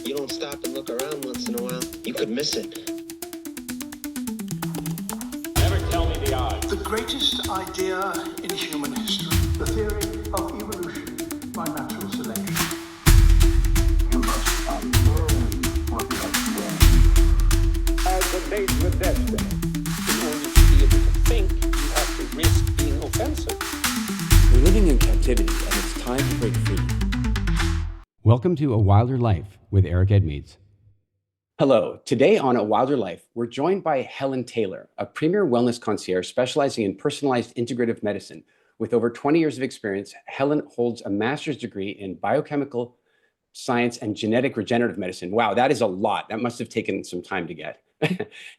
you don't stop and look around once in a while, you could miss it. Never tell me the odds. The greatest idea in human history, the theory of evolution by natural selection. You must unlearn what you have learned. As a mate with destiny. In order to be able to think, you have to risk being offensive. We're living in captivity, and it's time to break free. Welcome to A Wilder Life with Eric Edmeades. Hello. Today on A Wilder Life, we're joined by Helen Taylor, a premier wellness concierge specializing in personalized integrative medicine. With over 20 years of experience, Helen holds a master's degree in biochemical science and genetic regenerative medicine. Wow, that is a lot. That must have taken some time to get.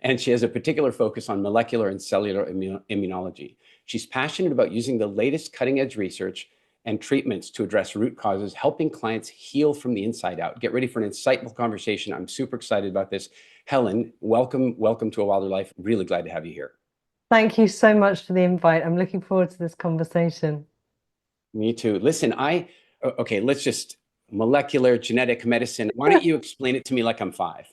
And she has a particular focus on molecular and cellular immunology. She's passionate about using the latest cutting-edge research and treatments to address root causes, helping clients heal from the inside out. Get ready for an insightful conversation. I'm super excited about this. Helen, welcome to A Wilder Life. Really glad to have you here. Thank you so much for the invite. I'm looking forward to this conversation. Me too. Listen, okay, let's just molecular genetic medicine. Why don't you explain it to me like I'm 5?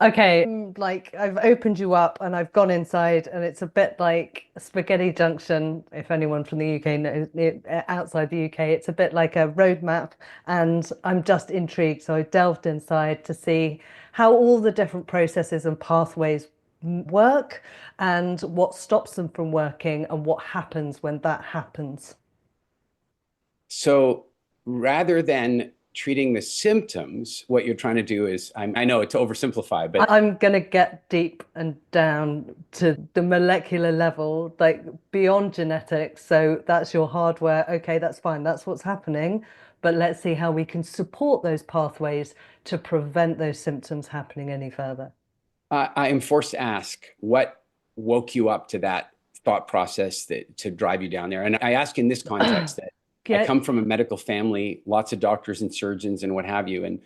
Okay, like I've opened you up and I've gone inside, and it's a bit like Spaghetti Junction. If anyone from the UK knows it, outside the UK, it's a bit like a roadmap, and I'm just intrigued. So I delved inside to see how all the different processes and pathways work and what stops them from working and what happens when that happens. So rather than treating the symptoms, what you're trying to do is, I know it's oversimplified, but I'm going to get deep and down to the molecular level, like beyond genetics. So that's your hardware. Okay, that's fine. That's what's happening. But let's see how we can support those pathways to prevent those symptoms happening any further. I am forced to ask, what woke you up to that thought process to drive you down there? And I ask in this context that I come from a medical family, lots of doctors and surgeons and what have you. And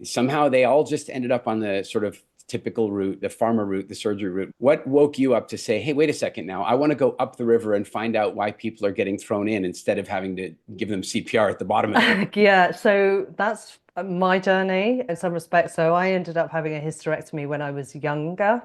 somehow they all just ended up on the sort of typical route, the pharma route, the surgery route. What woke you up to say, hey, wait a second now, I want to go up the river and find out why people are getting thrown in instead of having to give them CPR at the bottom of it? Yeah, so that's my journey in some respects. So I ended up having a hysterectomy when I was younger,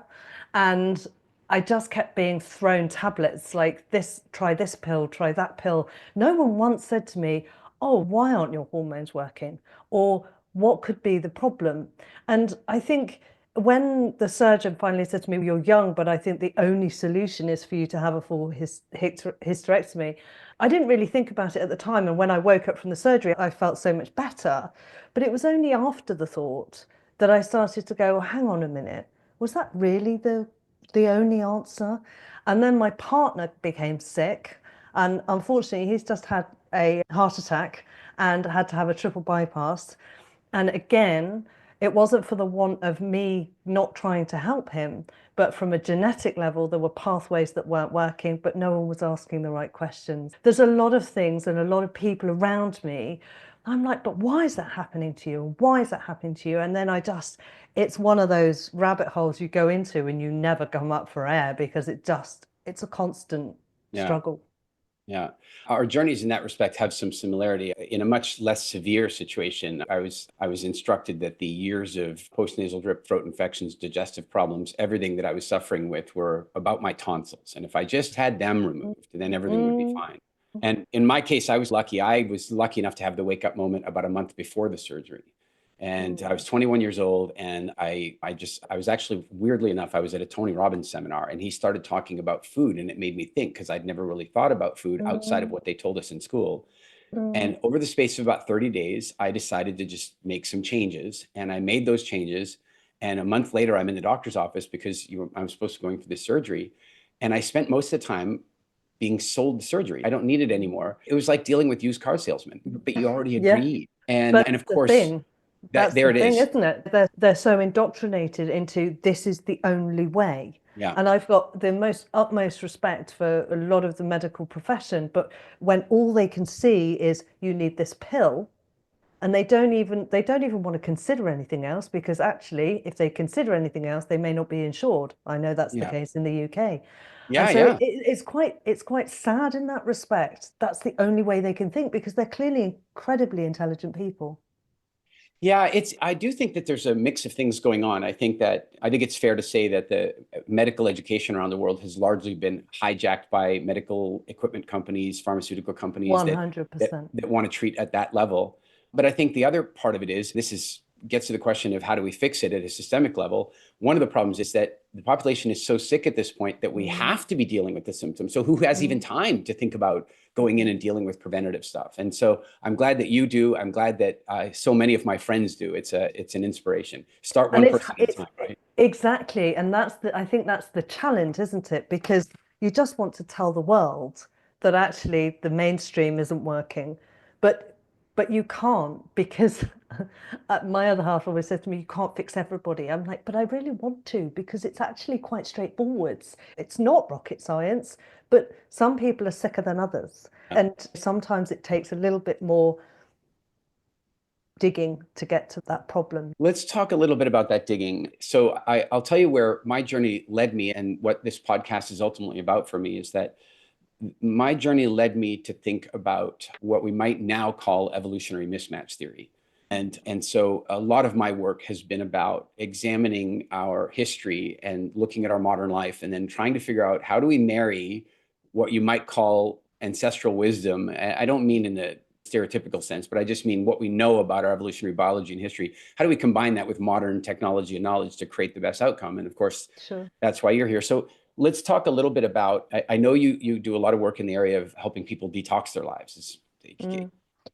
and I just kept being thrown tablets like this, try this pill, try that pill. No one once said to me, oh, why aren't your hormones working? Or what could be the problem? And I think when the surgeon finally said to me, you're young, but I think the only solution is for you to have a full hysterectomy, I didn't really think about it at the time. And when I woke up from the surgery, I felt so much better. But it was only after the thought that I started to go, well, hang on a minute, was that really the only answer? And then my partner became sick, and unfortunately he's just had a heart attack and had to have a triple bypass. And again, it wasn't for the want of me not trying to help him, but from a genetic level, there were pathways that weren't working, but no one was asking the right questions. There's a lot of things and a lot of people around me. I'm like, but why is that happening to you? Why is that happening to you? And then it's one of those rabbit holes you go into and you never come up for air, because it's a constant struggle. Yeah. Our journeys in that respect have some similarity. In a much less severe situation, I was instructed that the years of postnasal drip, throat infections, digestive problems, everything that I was suffering with were about my tonsils. And if I just had them removed, then everything would be fine. And in my case, I was lucky. I was lucky enough to have the wake up moment about a month before the surgery. And I was 21 years old, and I was actually, weirdly enough, I was at a Tony Robbins seminar, and he started talking about food, and it made me think, because I'd never really thought about food outside of what they told us in school. And over the space of about 30 days, I decided to just make some changes, and I made those changes. And a month later, I'm in the doctor's office because I'm supposed to go in for this surgery. And I spent most of the time being sold the surgery. I don't need it anymore. It was like dealing with used car salesmen, but you already agreed. And of course, that's there the it thing, is. isn't it? They're so indoctrinated into this is the only way. Yeah. And I've got the utmost respect for a lot of the medical profession, but when all they can see is you need this pill, and they don't even want to consider anything else, because actually, if they consider anything else, they may not be insured. I know that's the case in the UK. Yeah, and so yeah. It's quite sad in that respect. That's the only way they can think, because they're clearly incredibly intelligent people. Yeah, I do think that there's a mix of things going on. I think it's fair to say that the medical education around the world has largely been hijacked by medical equipment companies, pharmaceutical companies that 100%. want to treat at that level. But I think the other part of it is gets to the question of how do we fix it at a systemic level. One of the problems is that the population is so sick at this point that we have to be dealing with the symptoms. So who has even time to think about going in and dealing with preventative stuff? And so I'm glad that you do. I'm glad that so many of my friends do. It's an inspiration. Start one person at a time, right? Exactly. And I think that's the challenge, isn't it? Because you just want to tell the world that actually the mainstream isn't working. But you can't, because my other half always said to me, you can't fix everybody. I'm like, but I really want to, because it's actually quite straightforward. It's not rocket science, but some people are sicker than others. And sometimes it takes a little bit more digging to get to that problem. Let's talk a little bit about that digging. So I'll tell you where my journey led me, and what this podcast is ultimately about for me is that my journey led me to think about what we might now call evolutionary mismatch theory. And so a lot of my work has been about examining our history and looking at our modern life, and then trying to figure out how do we marry what you might call ancestral wisdom. I don't mean in the stereotypical sense, but I just mean what we know about our evolutionary biology and history. How do we combine that with modern technology and knowledge to create the best outcome? And of course, that's why you're here. So let's talk a little bit about, I know you do a lot of work in the area of helping people detox their lives.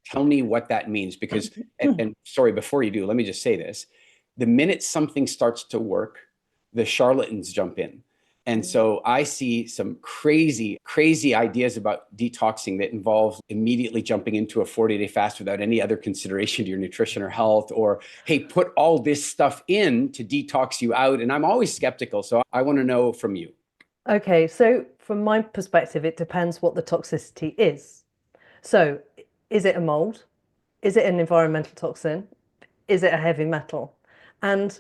Tell me what that means, because, and sorry, before you do, let me just say this. The minute something starts to work, the charlatans jump in. And so I see some crazy, crazy ideas about detoxing that involve immediately jumping into a 40-day fast without any other consideration to your nutrition or health, or, hey, put all this stuff in to detox you out. And I'm always skeptical. So I want to know from you. Okay, so from my perspective, it depends what the toxicity is. So is it a mold? Is it an environmental toxin? Is it a heavy metal? And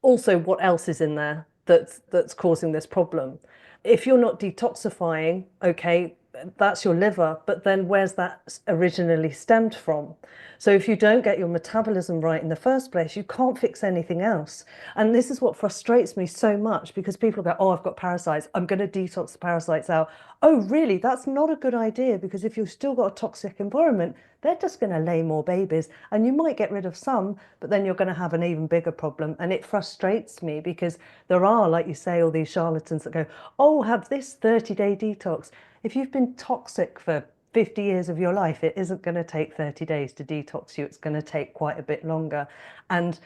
also, what else is in there that's causing this problem? If you're not detoxifying, okay, that's your liver, but then where's that originally stemmed from? So if you don't get your metabolism right in the first place, you can't fix anything else. And this is what frustrates me so much, because people go, oh, I've got parasites, I'm going to detox the parasites out. Oh, really? That's not a good idea, because if you've still got a toxic environment, they're just going to lay more babies, and you might get rid of some, but then you're going to have an even bigger problem. And it frustrates me, because there are, like you say, all these charlatans that go, oh, have this 30-day detox. If you've been toxic for 50 years of your life, it isn't going to take 30 days to detox you. It's going to take quite a bit longer. And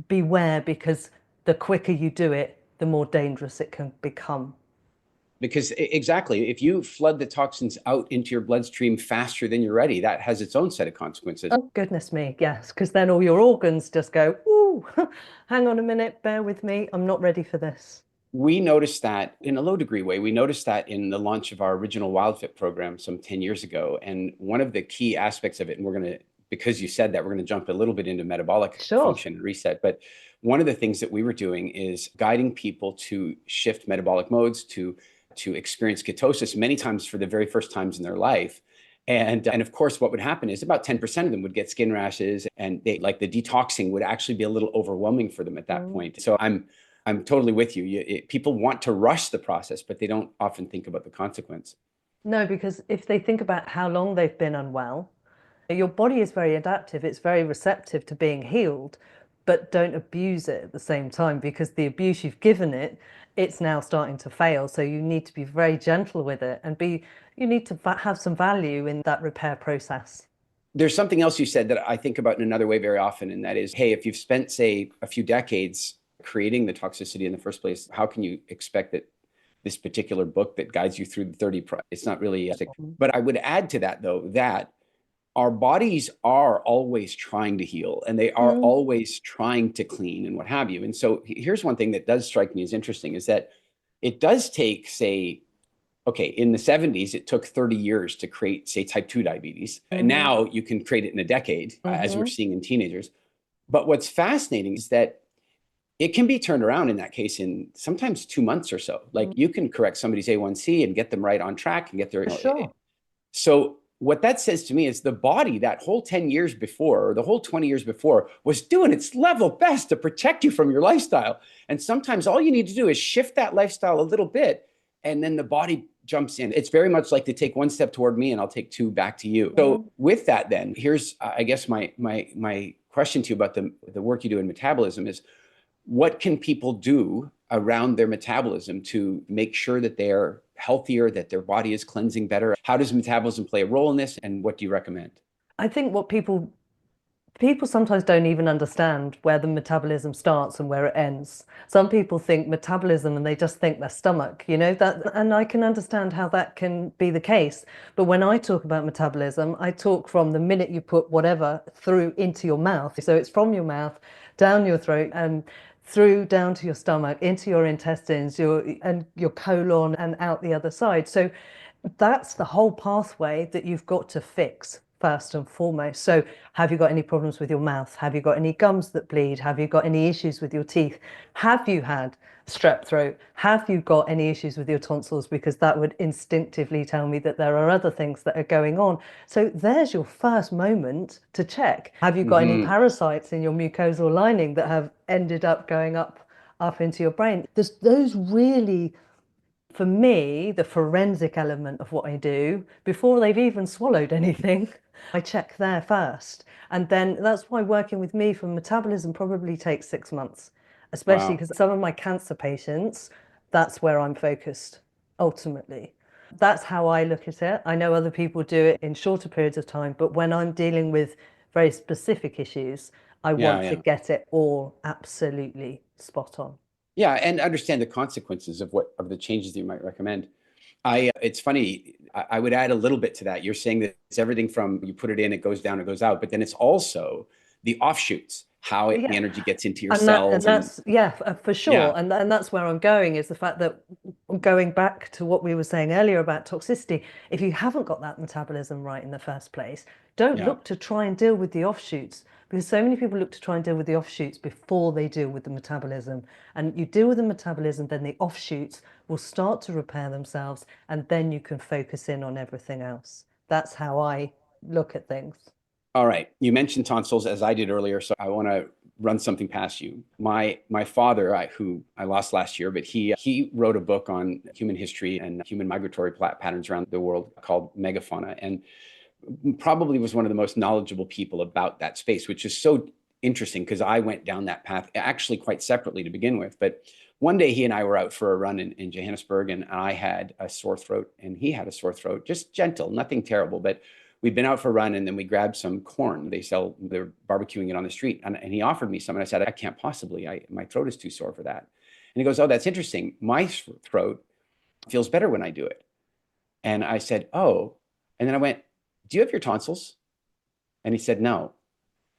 beware, because the quicker you do it, the more dangerous it can become. Because exactly, if you flood the toxins out into your bloodstream faster than you're ready, that has its own set of consequences. Oh, goodness me, yes, because then all your organs just go, ooh, hang on a minute, bear with me, I'm not ready for this. We noticed that in a low degree way. We noticed that in the launch of our original WildFit program some 10 years ago. And one of the key aspects of it, and we're going to, because you said that, we're going to jump a little bit into metabolic function and reset. But one of the things that we were doing is guiding people to shift metabolic modes, to experience ketosis many times for the very first times in their life. And of course, what would happen is about 10% of them would get skin rashes, and they, like, the detoxing would actually be a little overwhelming for them at that point. So I'm totally with you. People want to rush the process, but they don't often think about the consequence. No, because if they think about how long they've been unwell, your body is very adaptive. It's very receptive to being healed, but don't abuse it at the same time, because the abuse you've given it, it's now starting to fail. So you need to be very gentle with it, and you need to have some value in that repair process. There's something else you said that I think about in another way very often, and that is, hey, if you've spent, say, a few decades creating the toxicity in the first place, how can you expect that this particular book that guides you through the 30, it's not really, but I would add to that, though, that our bodies are always trying to heal, and they are always trying to clean and what have you. And so here's one thing that does strike me as interesting, is that it does take, say, okay, in the 70s, it took 30 years to create, say, type 2 diabetes. And now you can create it in a decade, as we're seeing in teenagers. But what's fascinating is that it can be turned around in that case in sometimes 2 months or so. Like, you can correct somebody's A1C and get them right on track and get their, Sure. So what that says to me is the body that whole 10 years before, or the whole 20 years before, was doing its level best to protect you from your lifestyle. And sometimes all you need to do is shift that lifestyle a little bit, and then the body jumps in. It's very much like to take one step toward me and I'll take two back to you. So with that, then here's, I guess, my question to you about the work you do in metabolism is, what can people do around their metabolism to make sure that they're healthier, that their body is cleansing better? How does metabolism play a role in this, and what do you recommend? I think what people sometimes don't even understand where the metabolism starts and where it ends. Some people think metabolism and they just think their stomach, that, and I can understand how that can be the case. But when I talk about metabolism, I talk from the minute you put whatever through into your mouth. So it's from your mouth, down your throat, and through down to your stomach, into your intestines, your colon, and out the other side. So that's the whole pathway that you've got to fix first and foremost. So have you got any problems with your mouth? Have you got any gums that bleed? Have you got any issues with your teeth? Have you had strep throat? Have you got any issues with your tonsils? Because that would instinctively tell me that there are other things that are going on. So there's your first moment to check. Have you got any parasites in your mucosal lining that have ended up going up into your brain? There's those really, for me, the forensic element of what I do, before they've even swallowed anything, I check there first. And then that's why working with me for metabolism probably takes 6 months, especially because some of my cancer patients, that's where I'm focused ultimately. That's how I look at it. I know other people do it in shorter periods of time, but when I'm dealing with very specific issues, I want to get it all absolutely spot on. Yeah, and understand the consequences of the changes that you might recommend. It's funny, I would add a little bit to that. You're saying that it's everything from you put it in, it goes down, it goes out, but then it's also the offshoots, how the energy gets into your cells. For sure. Yeah. And that's where I'm going, is the fact that, going back to what we were saying earlier about toxicity, if you haven't got that metabolism right in the first place, don't look to try and deal with the offshoots, because so many people look to try and deal with the offshoots before they deal with the metabolism. And you deal with the metabolism, then the offshoots will start to repair themselves, and then you can focus in on everything else. That's how I look at things. All right. You mentioned tonsils, as I did earlier, so I want to run something past you. My father, who I lost last year, but he wrote a book on human history and human migratory patterns around the world called Megafauna, and probably was one of the most knowledgeable people about that space, which is so interesting because I went down that path actually quite separately to begin with. But one day he and I were out for a run in Johannesburg, and I had a sore throat and he had a sore throat, just gentle, nothing terrible. But we'd been out for a run, and then we grabbed some corn. They're barbecuing it on the street. And he offered me some, and I said, I can't possibly, my throat is too sore for that. And he goes, oh, that's interesting. My throat feels better when I do it. And I said, oh, and then I went, do you have your tonsils? And he said, no.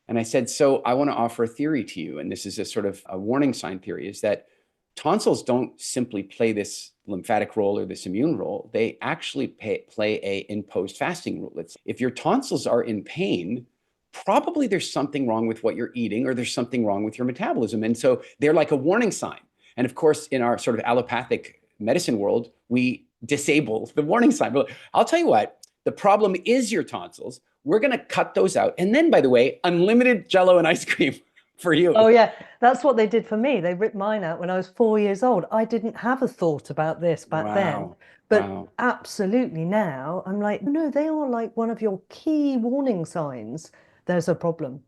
And I said, so I want to offer a theory to you. And this is a sort of a warning sign theory, is that tonsils don't simply play this lymphatic role or this immune role. They actually play a imposed fasting role. If your tonsils are in pain, probably there's something wrong with what you're eating, or there's something wrong with your metabolism. And so they're like a warning sign. And of course, in our sort of allopathic medicine world, we disable the warning sign. But I'll tell you what, the problem is your tonsils. We're going to cut those out. And then, by the way, unlimited Jell-O and ice cream for you. Oh, yeah. That's what they did for me. They ripped mine out when I was 4 years old. I didn't have a thought about this back then. But absolutely now, I'm like, no, they are like one of your key warning signs. There's a problem.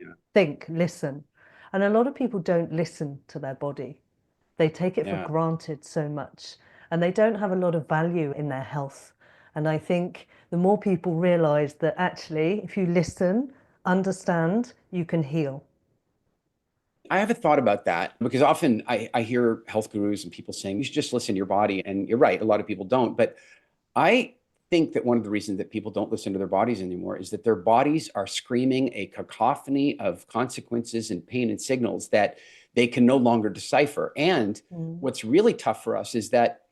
Yeah. Think, listen. And a lot of people don't listen to their body. They take it for granted so much. And they don't have a lot of value in their health. And I think the more people realize that actually, if you listen, understand, you can heal. I have a thought about that, because often I hear health gurus and people saying, you should just listen to your body. And you're right, a lot of people don't. But I think that one of the reasons that people don't listen to their bodies anymore is that their bodies are screaming a cacophony of consequences and pain and signals that they can no longer decipher. And what's really tough for us is that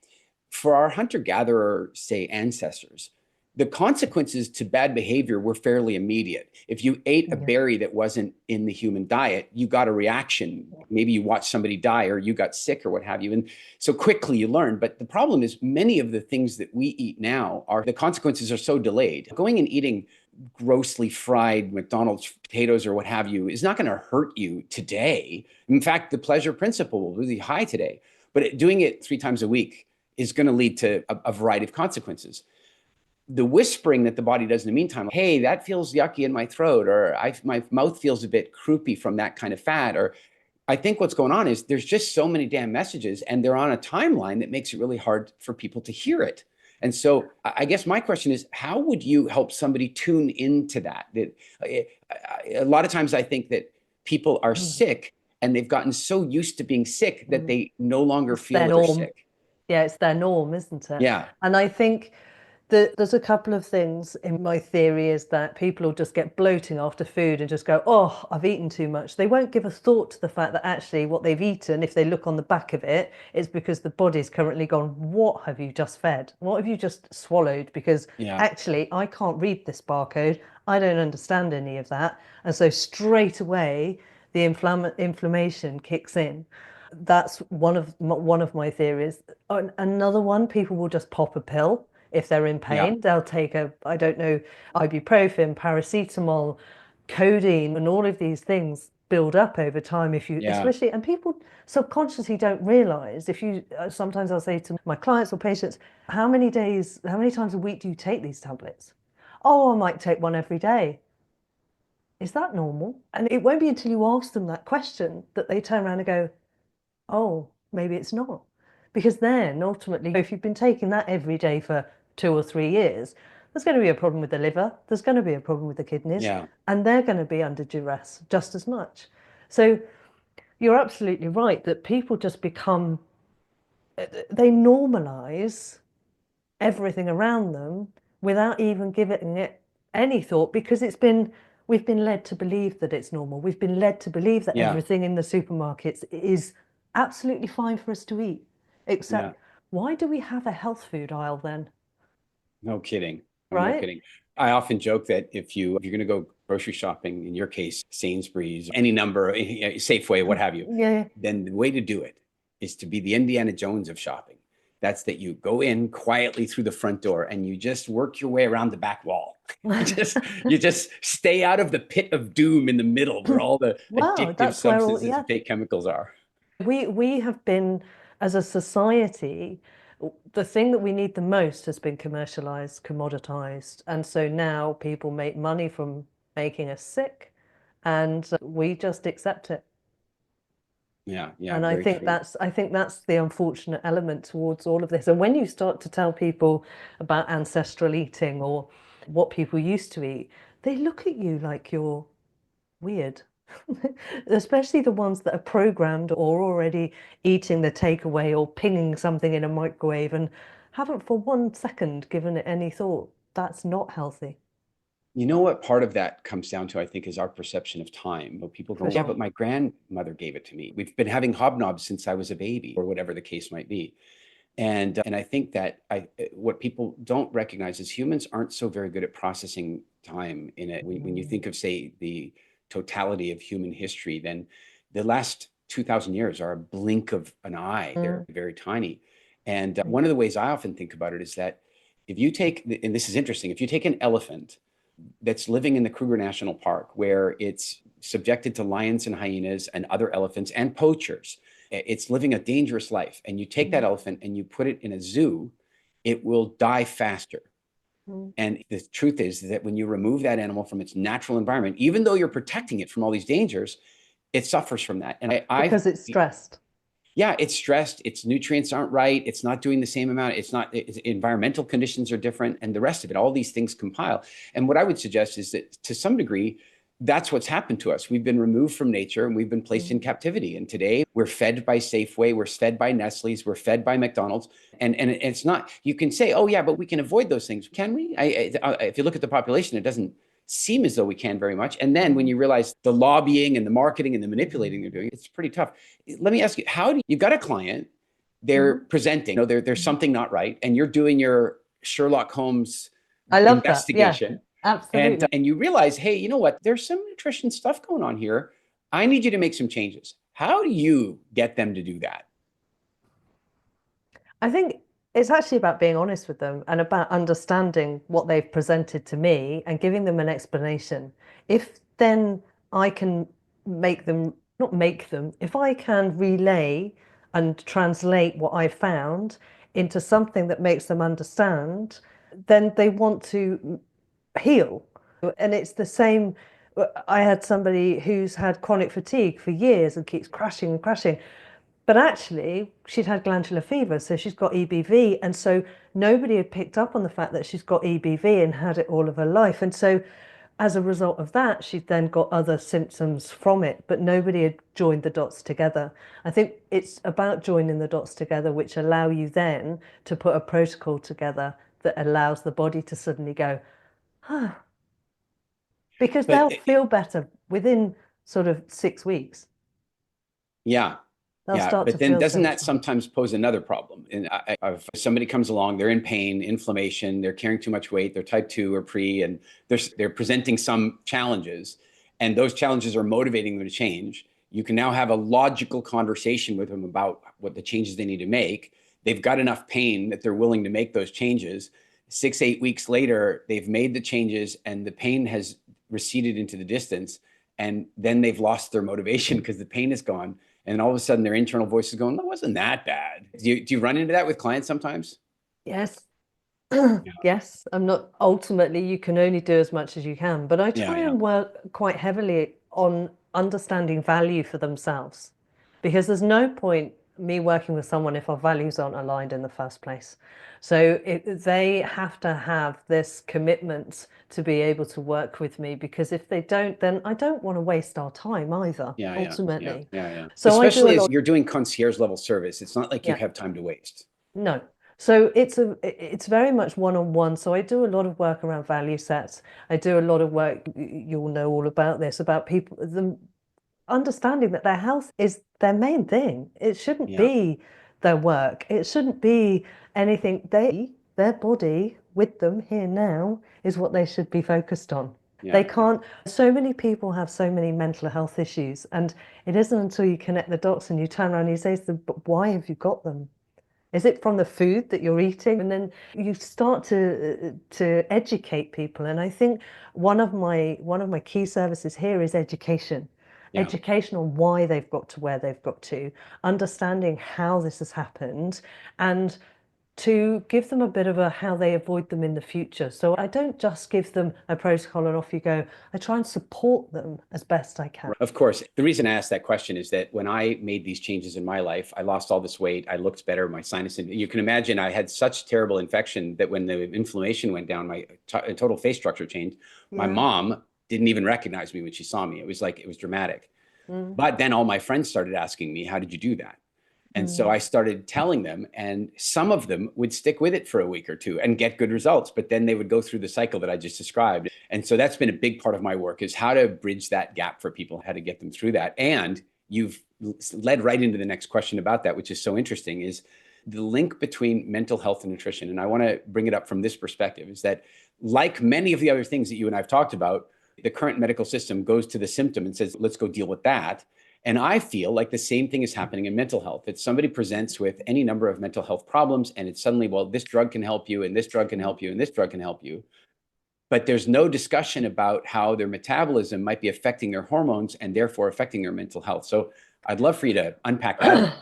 for our hunter-gatherer, say, ancestors, the consequences to bad behavior were fairly immediate. If you ate a berry that wasn't in the human diet, you got a reaction. Maybe you watched somebody die or you got sick or what have you. And so quickly you learn. But the problem is many of the things that we eat now the consequences are so delayed. Going and eating grossly fried McDonald's potatoes or what have you is not going to hurt you today. In fact, the pleasure principle will be high today. But doing it 3 times a week is going to lead to a variety of consequences. The whispering that the body does in the meantime, hey, that feels yucky in my throat, or my mouth feels a bit croupy from that kind of fat, or I think what's going on is there's just so many damn messages and they're on a timeline that makes it really hard for people to hear it. And so I guess my question is, how would you help somebody tune into that? A lot of times I think that people are sick and they've gotten so used to being sick that they no longer feel that they're sick. Yeah, it's their norm, isn't it? Yeah. And I think that there's a couple of things in my theory is that people will just get bloating after food and just go, oh, I've eaten too much. They won't give a thought to the fact that actually what they've eaten, if they look on the back of it, is because the body's currently gone, what have you just fed? What have you just swallowed? Because actually, I can't read this barcode. I don't understand any of that. And so straight away, the inflammation kicks in. That's one of my theories. Another one, people will just pop a pill. If they're in pain, they'll take I don't know, ibuprofen, paracetamol, codeine, and all of these things build up over time. Especially, and people subconsciously don't realize, sometimes I'll say to my clients or patients, how many times a week do you take these tablets? Oh, I might take one every day. Is that normal? And it won't be until you ask them that question that they turn around and go, oh, maybe it's not. Because then ultimately, if you've been taking that every day for 2 or 3 years, there's going to be a problem with the liver, there's going to be a problem with the kidneys, and they're going to be under duress just as much. So you're absolutely right that people just they normalize everything around them without even giving it any thought, because we've been led to believe that it's normal. We've been led to believe that everything in the supermarkets is absolutely fine for us to eat. Except, why do we have a health food aisle then? No kidding. Right? No kidding. I often joke that if you're going to go grocery shopping, in your case, Sainsbury's, any number, Safeway, what have you, then the way to do it is to be the Indiana Jones of shopping. That's that you go in quietly through the front door and you just work your way around the back wall. You just stay out of the pit of doom in the middle where all the addictive substances and fake chemicals are. We have been, as a society, the thing that we need the most has been commercialized, commoditized. And so now people make money from making us sick, and we just accept it. Yeah. And I think that's the unfortunate element towards all of this. And when you start to tell people about ancestral eating or what people used to eat, they look at you like you're weird. Especially the ones that are programmed or already eating the takeaway or pinging something in a microwave and haven't for 1 second given it any thought. That's not healthy. You know what part of that comes down to, I think, is our perception of time. People go, yeah, but my grandmother gave it to me. We've been having hobnobs since I was a baby, or whatever the case might be. And I think that what people don't recognize is humans aren't so very good at processing time in it. When you think of, say, the totality of human history, then the last 2,000 years are a blink of an eye. They're very tiny. And one of the ways I often think about it is that if you take, and this is interesting, if you take an elephant that's living in the Kruger National Park, where it's subjected to lions and hyenas and other elephants and poachers, it's living a dangerous life, and you take that elephant and you put it in a zoo, it will die faster. And the truth is that when you remove that animal from its natural environment, even though you're protecting it from all these dangers, it suffers from that. And because it's stressed. Yeah, it's stressed. Its nutrients aren't right. It's not doing the same amount. Its environmental conditions are different, and the rest of it, all these things compile. And what I would suggest is that to some degree, that's what's happened to us. We've been removed from nature and we've been placed in captivity. And today we're fed by Safeway, we're fed by Nestle's, we're fed by McDonald's. And it's not, you can say, oh yeah, but we can avoid those things. Can we? If you look at the population, it doesn't seem as though we can very much. And then when you realize the lobbying and the marketing and the manipulating they're doing, it's pretty tough. Let me ask you, you've got a client, they're presenting, there's something not right, and you're doing your Sherlock Holmes I love that. Yeah, investigation. absolutely. And you realize, hey, you know what? There's some nutrition stuff going on here. I need you to make some changes. How do you get them to do that? I think it's actually about being honest with them and about understanding what they've presented to me and giving them an explanation. If then I can make them, not make them, if I can relay and translate what I found into something that makes them understand, then they want to heal. And it's the same. I had somebody who's had chronic fatigue for years and keeps crashing and crashing. But actually, she'd had glandular fever, so she's got EBV. And so nobody had picked up on the fact that she's got EBV and had it all of her life. And so as a result of that, she'd then got other symptoms from it, but nobody had joined the dots together. I think it's about joining the dots together, which allow you then to put a protocol together that allows the body to suddenly go, ah, because But they'll feel better within sort of 6 weeks. yeah, They'll yeah. start to But then feel so doesn't much that better. sometimes pose another problem? And I've somebody comes along, they're in pain, inflammation, they're carrying too much weight, they're type 2 or pre, and they're presenting some challenges, and those challenges are motivating them to change. You can now have a logical conversation with them about what the changes they need to make. They've got enough pain that they're willing to make those changes. 6, 8 weeks later, they've made the changes and the pain has receded into the distance. And then they've lost their motivation because the pain is gone. And all of a sudden their internal voice is going, that wasn't that bad. Do you run into that with clients sometimes? Yes. Yeah. Yes, I'm not ultimately you can only do as much as you can, but I Yeah, try yeah. and work quite heavily on understanding value for themselves because there's no point me working with someone if our values aren't aligned in the first place. So they have to have this commitment to be able to work with me because if they don't, then I don't want to waste our time either, Yeah, yeah, yeah, ultimately. yeah, yeah. So I do a Especially as lot. you're doing concierge level service, it's not like you Yeah. have time to waste. No. So it's very much one-on-one. So I do a lot of work around value sets. I do a lot of work, you'll know all about this, about people them understanding that their health is their main thing. It shouldn't Yeah, be their work. It shouldn't be anything their body with them here now is what they should be focused on. yeah, They can't, so many people have so many mental health issues, and it isn't until you connect the dots and you turn around and you say to them, but why have you got them? Is it from the food that you're eating? And then you start to educate people. And I think one of my key services here is education. yeah. Education on why they've got to where they've got to, understanding how this has happened, and to give them a bit of a how they avoid them in the future. So I don't just give them a protocol and off you go. I try and support them as best I can. Of course. The reason I asked that question is that when I made these changes in my life, I lost all this weight. I looked better. My sinus, you can imagine I had such terrible infection that when the inflammation went down, my total face structure changed. My Yeah. mom didn't even recognize me when she saw me. It was like, it was dramatic. Mm. But then all my friends started asking me, how did you do that? And so I started telling them, and some of them would stick with it for a week or two and get good results, but then they would go through the cycle that I just described. And so that's been a big part of my work, is how to bridge that gap for people, how to get them through that. And you've led right into the next question about that, which is so interesting, is the link between mental health and nutrition. And I want to bring it up from this perspective, is that like many of the other things that you and I've talked about, the current medical system goes to the symptom and says, let's go deal with that. And I feel like the same thing is happening in mental health. That somebody presents with any number of mental health problems, and it's suddenly, well, this drug can help you, and this drug can help you, and this drug can help you. But there's no discussion about how their metabolism might be affecting their hormones and therefore affecting their mental health. So I'd love for you to unpack that.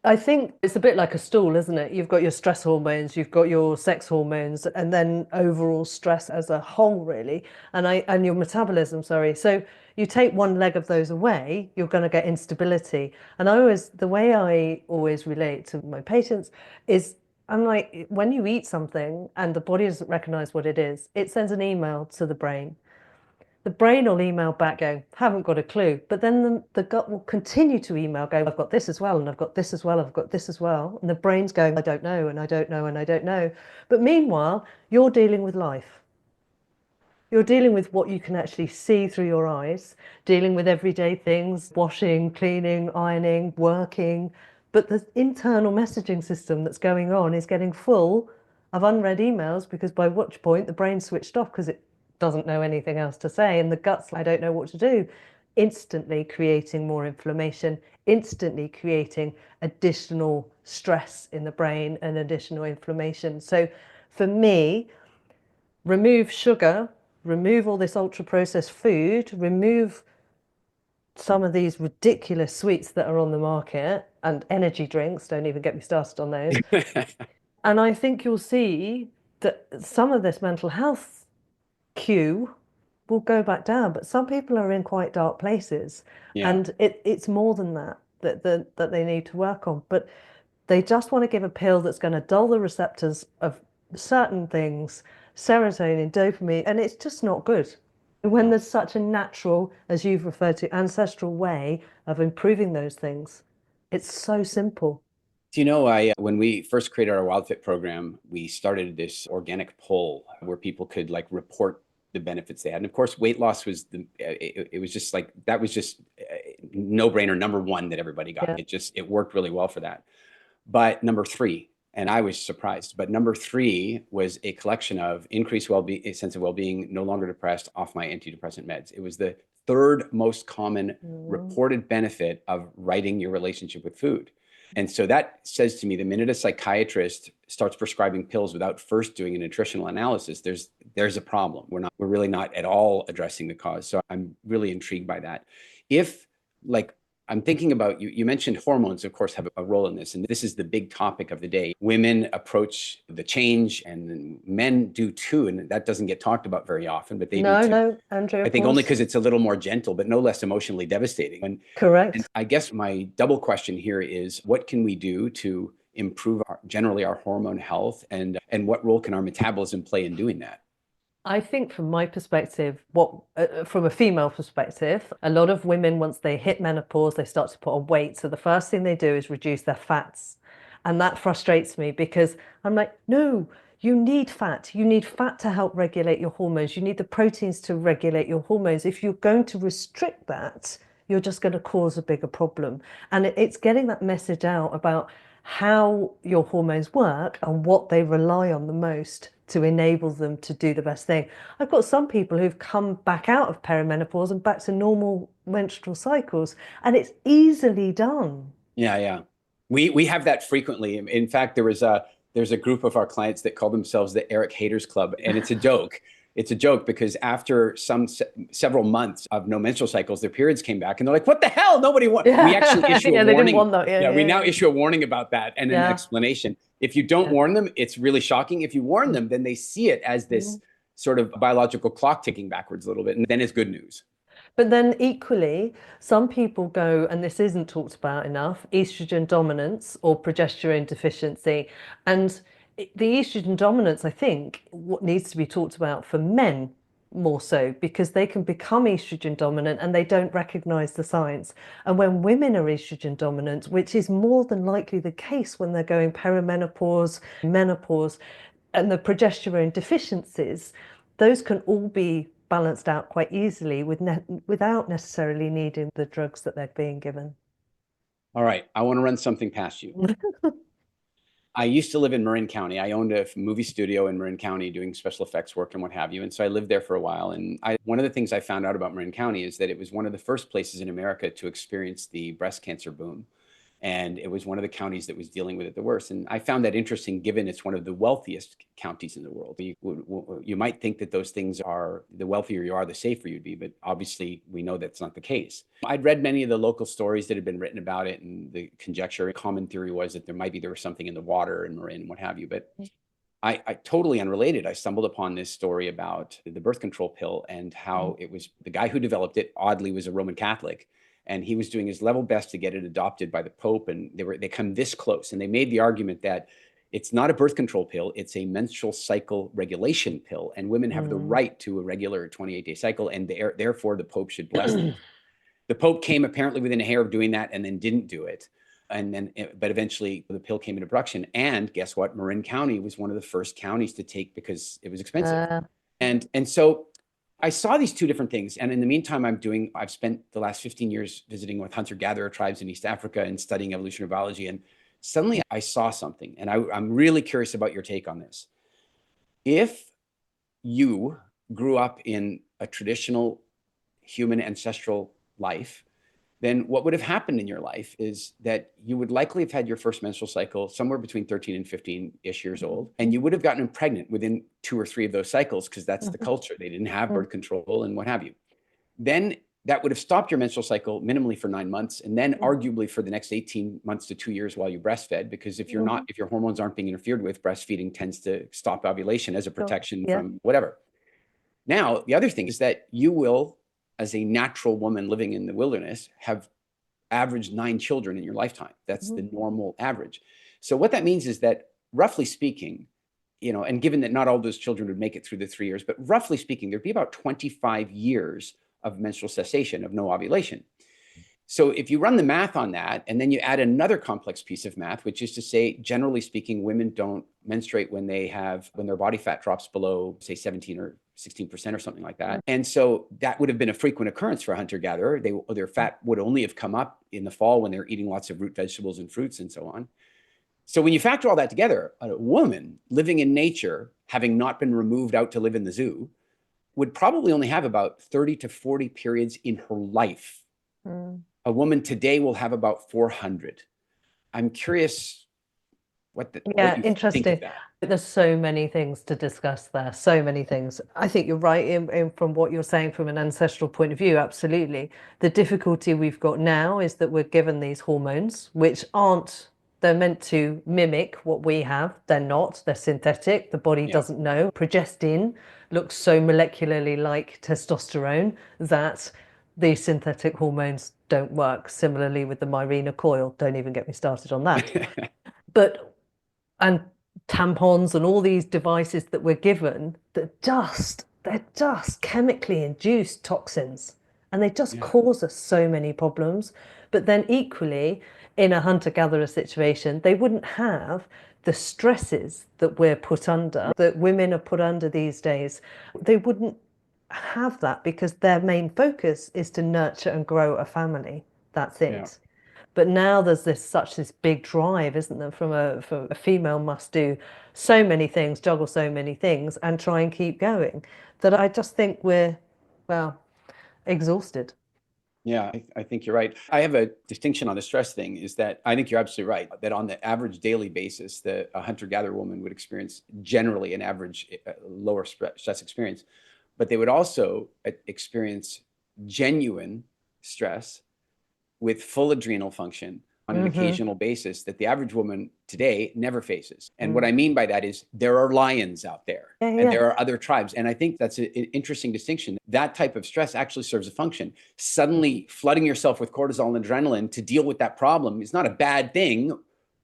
I think it's a bit like a stool, isn't it? You've got your stress hormones, you've got your sex hormones, and then overall stress as a whole, really, and your metabolism, sorry. So you take one leg of those away, you're going to get instability. And the way I always relate to my patients is I'm like, when you eat something and the body doesn't recognize what it is, it sends an email to the brain. The brain will email back going, haven't got a clue. But then the gut will continue to email going, I've got this as well, and I've got this as well, I've got this as well. And the brain's going, I don't know, and I don't know, and I don't know. But meanwhile, you're dealing with life. You're dealing with what you can actually see through your eyes, dealing with everyday things, washing, cleaning, ironing, working. But the internal messaging system that's going on is getting full I've unread emails because by which point the brain switched off because it doesn't know anything else to say. And the gut's, I don't know what to do. Instantly creating more inflammation, instantly creating additional stress in the brain and additional inflammation. So for me, remove sugar, remove all this ultra processed food, remove some of these ridiculous sweets that are on the market and energy drinks. Don't even get me started on those. And I think you'll see that some of this mental health cue will go back down. But some people are in quite dark places, Yeah. and it's more than that they need to work on. But they just want to give a pill that's going to dull the receptors of certain things, serotonin, dopamine, and it's just not good. When there's such a natural, as you've referred to, ancestral way of improving those things, it's so simple. Do you know, when we first created our WildFit program, we started this organic poll where people could like report the benefits they had. And of course, weight loss was it was just like, that was just no brainer, number one that everybody got. Yeah. It worked really well for that. But number three, and I was surprised, but number three was a collection of increased well-being, a sense of well-being, no longer depressed, off my antidepressant meds. It was the third most common reported benefit of righting your relationship with food. And so that says to me, the minute a psychiatrist starts prescribing pills without first doing a nutritional analysis, there's a problem. We're really not at all addressing the cause. So I'm really intrigued by that. If, like, I'm thinking about, you mentioned hormones, of course, have a role in this. And this is the big topic of the day. Women approach the change and men do too. And that doesn't get talked about very often, but they do too. No, Andrew. I think only because it's a little more gentle, but no less emotionally devastating. Correct. And I guess my double question here is, what can we do to improve generally our hormone health, and what role can our metabolism play in doing that? I think from my perspective, from a female perspective, a lot of women, once they hit menopause, they start to put on weight. So the first thing they do is reduce their fats. And that frustrates me because I'm like, no, you need fat. You need fat to help regulate your hormones. You need the proteins to regulate your hormones. If you're going to restrict that, you're just going to cause a bigger problem. And it's getting that message out about how your hormones work and what they rely on the most to enable them to do the best thing. I've got some people who've come back out of perimenopause and back to normal menstrual cycles, and it's easily done. Yeah. We have that frequently. In fact, there's a group of our clients that call themselves the Eric Haters Club, and it's a joke. It's a joke because after several months of no menstrual cycles, their periods came back and they're like, what the hell? Nobody wants. Yeah. We actually issue a Yeah, they warning. didn't want that. Yeah, we now issue a warning about that and an explanation. If you don't warn them, it's really shocking. If you warn them, then they see it as this sort of biological clock ticking backwards a little bit, and then it's good news. But then equally, some people go, and this isn't talked about enough, estrogen dominance or progesterone deficiency. And the estrogen dominance, I think, what needs to be talked about for men more so, because they can become estrogen dominant and they don't recognize the signs. And when women are estrogen dominant, which is more than likely the case when they're going perimenopause, menopause, and the progesterone deficiencies, those can all be balanced out quite easily without necessarily needing the drugs that they're being given. All right, I want to run something past you. I used to live in Marin County. I owned a movie studio in Marin County doing special effects work and what have you. And so I lived there for a while. And one of the things I found out about Marin County is that it was one of the first places in America to experience the breast cancer boom. And it was one of the counties that was dealing with it the worst. And I found that interesting, given it's one of the wealthiest counties in the world. You might think that those things are, the wealthier you are, the safer you'd be, but obviously we know that's not the case. I'd read many of the local stories that had been written about it, and the conjecture, common theory was that there was something in the water in Marin and what have you. But I totally unrelated, I stumbled upon this story about the birth control pill and how it was the guy who developed it, oddly, was a Roman Catholic. And he was doing his level best to get it adopted by the Pope. And they come this close. And they made the argument that it's not a birth control pill, it's a menstrual cycle regulation pill. And women have the right to a regular 28-day cycle. And therefore, the Pope should bless it. The Pope came apparently within a hair of doing that and then didn't do it. But eventually the pill came into production. And guess what? Marin County was one of the first counties to take because it was expensive. And so I saw these two different things. And in the meantime, I've spent the last 15 years visiting with hunter-gatherer tribes in East Africa and studying evolutionary biology. And suddenly I saw something, and I'm really curious about your take on this. If you grew up in a traditional human ancestral life, then what would have happened in your life is that you would likely have had your first menstrual cycle somewhere between 13 and 15-ish years old. And you would have gotten pregnant within 2 or 3 of those cycles, because that's the culture. They didn't have birth control and what have you. Then that would have stopped your menstrual cycle minimally for 9 months, and then arguably for the next 18 months to 2 years while you breastfed, because if you're not, if your hormones aren't being interfered with, breastfeeding tends to stop ovulation as a protection from whatever. Now, the other thing is that you will, as a natural woman living in the wilderness, have averaged 9 children in your lifetime. That's the normal average. So what that means is that, roughly speaking, you know, and given that not all those children would make it through the 3 years, but roughly speaking, there'd be about 25 years of menstrual cessation, of no ovulation. So if you run the math on that, and then you add another complex piece of math, which is to say, generally speaking, women don't menstruate when their body fat drops below, say, 17 or 16% or something like that. And so that would have been a frequent occurrence for a hunter-gatherer. Their fat would only have come up in the fall when they're eating lots of root vegetables and fruits and so on. So when you factor all that together, a woman living in nature, having not been removed out to live in the zoo, would probably only have about 30 to 40 periods in her life. A woman today will have about 400. I'm curious what you interesting. think of that. There's so many things to discuss there, so many things. I think you're right in from what you're saying from an ancestral point of view, absolutely. The difficulty we've got now is that we're given these hormones, which they're meant to mimic what we have. They're not, they're synthetic. The body doesn't know. Progestin looks so molecularly like testosterone that these synthetic hormones don't work. Similarly with the Mirena coil, don't even get me started on that. And tampons and all these devices that we're given that they're just chemically induced toxins, and they just cause us so many problems. But then equally, in a hunter-gatherer situation, they wouldn't have the stresses that we're put under, that women are put under these days. They wouldn't have that because their main focus is to nurture and grow a family. That's it. But now there's this big drive, isn't there, from a female must do so many things, juggle so many things, and try and keep going, that I just think we're, exhausted. Yeah, I think you're right. I have a distinction on the stress thing, is that I think you're absolutely right, that on the average daily basis, a hunter-gatherer woman would experience generally an average lower stress experience, but they would also experience genuine stress with full adrenal function on an occasional basis that the average woman today never faces. And what I mean by that is there are lions out there and there are other tribes. And I think that's an interesting distinction. That type of stress actually serves a function. Suddenly flooding yourself with cortisol and adrenaline to deal with that problem is not a bad thing,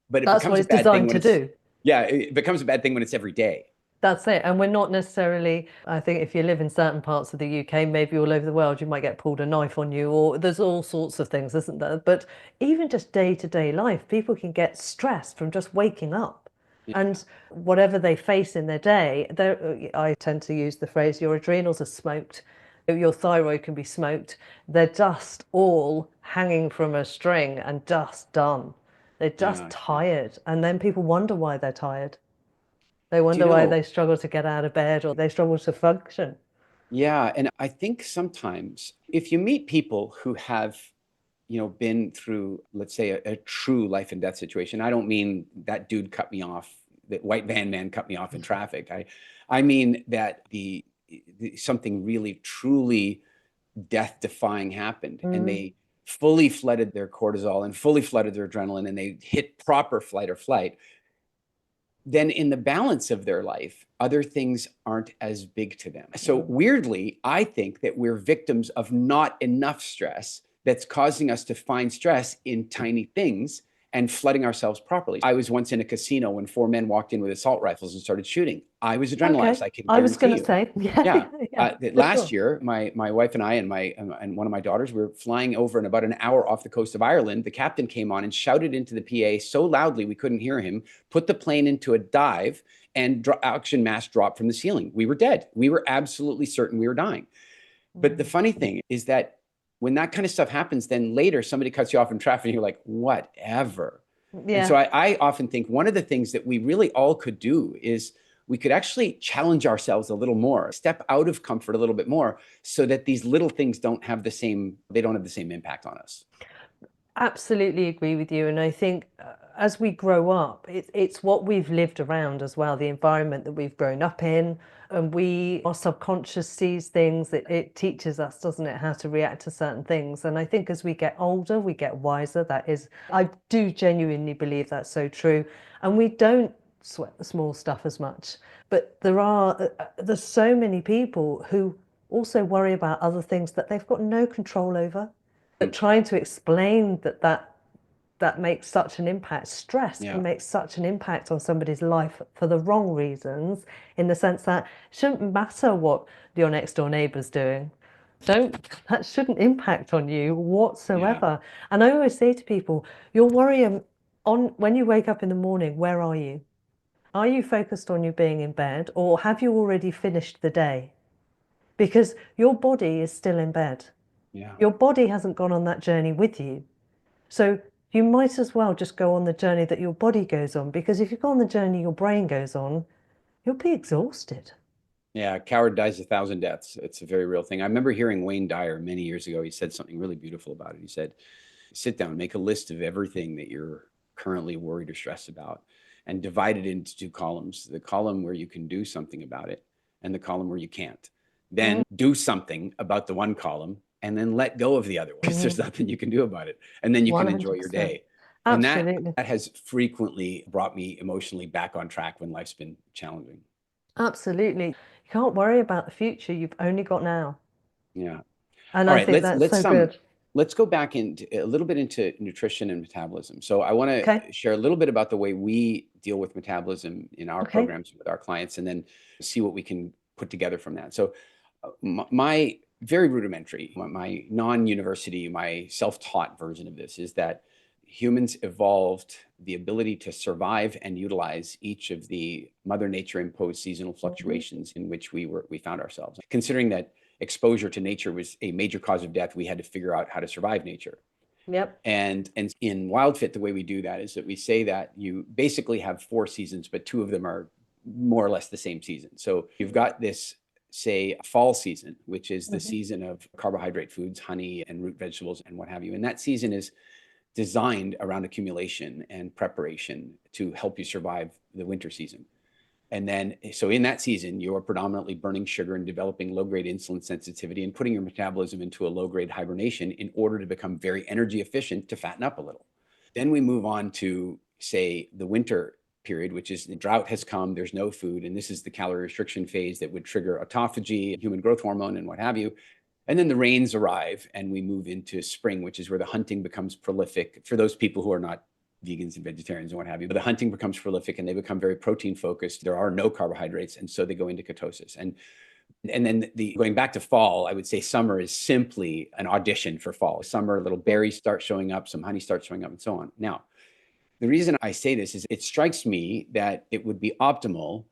but that's what it's designed to do. Yeah, it becomes a bad thing when it's every day. That's it. And we're not necessarily, I think if you live in certain parts of the UK, maybe all over the world, you might get pulled a knife on you, or there's all sorts of things, isn't there? But even just day-to-day life, people can get stressed from just waking up. And whatever they face in their day, I tend to use the phrase, your adrenals are smoked, your thyroid can be smoked. They're just all hanging from a string and just done. They're just tired. And then people wonder why they're tired. They wonder why they struggle to get out of bed, or they struggle to function. Yeah. And I think sometimes if you meet people who have, been through, let's say, a true life and death situation, I don't mean that dude cut me off, that white van man cut me off in traffic. I mean that something really, truly death-defying happened, and they fully flooded their cortisol and fully flooded their adrenaline, and they hit proper fight or flight. Then in the balance of their life, other things aren't as big to them. So weirdly, I think that we're victims of not enough stress that's causing us to find stress in tiny things and flooding ourselves properly. I was once in a casino when 4 men walked in with assault rifles and started shooting. I was adrenalized. I can guarantee you. I was going to say, last year, my wife and I and one of my daughters, we were flying over, and about an hour off the coast of Ireland, the captain came on and shouted into the PA so loudly we couldn't hear him, put the plane into a dive, and oxygen mask dropped from the ceiling. We were dead. We were absolutely certain we were dying. But the funny thing is that when that kind of stuff happens, then later somebody cuts you off in traffic and you're like, whatever. And so I often think one of the things that we really all could do is we could actually challenge ourselves a little more, step out of comfort a little bit more, so that these little things don't have the same impact on us. Absolutely agree with you. And I think as we grow up, it's what we've lived around as well, the environment that we've grown up in. And our subconscious sees things, it teaches us, doesn't it, how to react to certain things. And I think as we get older, we get wiser. I do genuinely believe that's so true. And we don't sweat the small stuff as much. But there's so many people who also worry about other things that they've got no control over. But trying to explain that makes such an impact, stress can make such an impact on somebody's life for the wrong reasons, in the sense that it shouldn't matter what your next door neighbour's doing. That shouldn't impact on you whatsoever. And I always say to people, you're worrying when you wake up in the morning, where are you? Are you focused on you being in bed, or have you already finished the day? Because your body is still in bed. Your body hasn't gone on that journey with you. So you might as well just go on the journey that your body goes on, because if you go on the journey your brain goes on, you'll be exhausted. Yeah, a coward dies 1,000 deaths. It's a very real thing. I remember hearing Wayne Dyer many years ago. He said something really beautiful about it. He said, sit down, make a list of everything that you're currently worried or stressed about, and divide it into two columns: the column where you can do something about it, and the column where you can't. Then do something about the one column, and then let go of the other one, because there's nothing you can do about it. And then you can enjoy your 100%. day. And that has frequently brought me emotionally back on track when life's been challenging. Absolutely. You can't worry about the future. You've only got now. Yeah. And All I right, think that's so good. let's go back into a little bit into nutrition and metabolism. So I want to share a little bit about the way we deal with metabolism in our programs with our clients, and then see what we can put together from that. So my very rudimentary, my non-university, my self-taught version of this is that humans evolved the ability to survive and utilize each of the Mother Nature imposed seasonal fluctuations in which we found ourselves. Considering that exposure to nature was a major cause of death, we had to figure out how to survive nature. Yep. And in WildFit, the way we do that is that we say that you basically have 4 seasons, but 2 of them are more or less the same season. So you've got this, say, fall season, which is the season of carbohydrate foods, honey and root vegetables and what have you. And that season is designed around accumulation and preparation to help you survive the winter season. And then, so in that season, you're predominantly burning sugar and developing low-grade insulin sensitivity and putting your metabolism into a low-grade hibernation in order to become very energy efficient to fatten up a little. Then we move on to, say, the winter period, which is the drought has come, there's no food, and this is the calorie restriction phase that would trigger autophagy, human growth hormone, and what have you. And then the rains arrive, and we move into spring, which is where the hunting becomes prolific for those people who are not vegans and vegetarians and what have you. But the hunting becomes prolific, and they become very protein focused. There are no carbohydrates, and so they go into ketosis. And then going back to fall, I would say summer is simply an audition for fall. Summer, little berries start showing up, some honey starts showing up, and so on. Now, the reason I say this is it strikes me that it would be optimal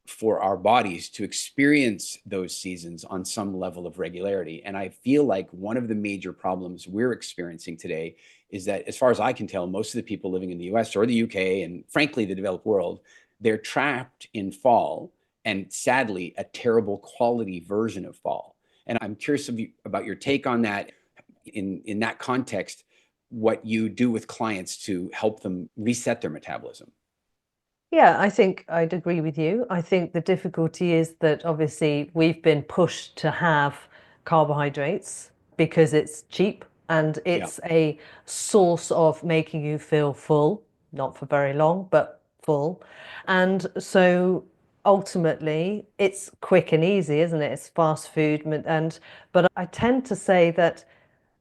for our bodies to experience those seasons on some level of regularity. And I feel like one of the major problems we're experiencing today is that, as far as I can tell, most of the people living in the US or the UK, and frankly, the developed world, they're trapped in fall, and sadly, a terrible quality version of fall. And I'm curious about your take on that in that context, what you do with clients to help them reset their metabolism. Yeah, I think I'd agree with you. I think the difficulty is that obviously we've been pushed to have carbohydrates because it's cheap and it's a source of making you feel full, not for very long, but full. And so ultimately it's quick and easy, isn't it? It's fast food. But I tend to say that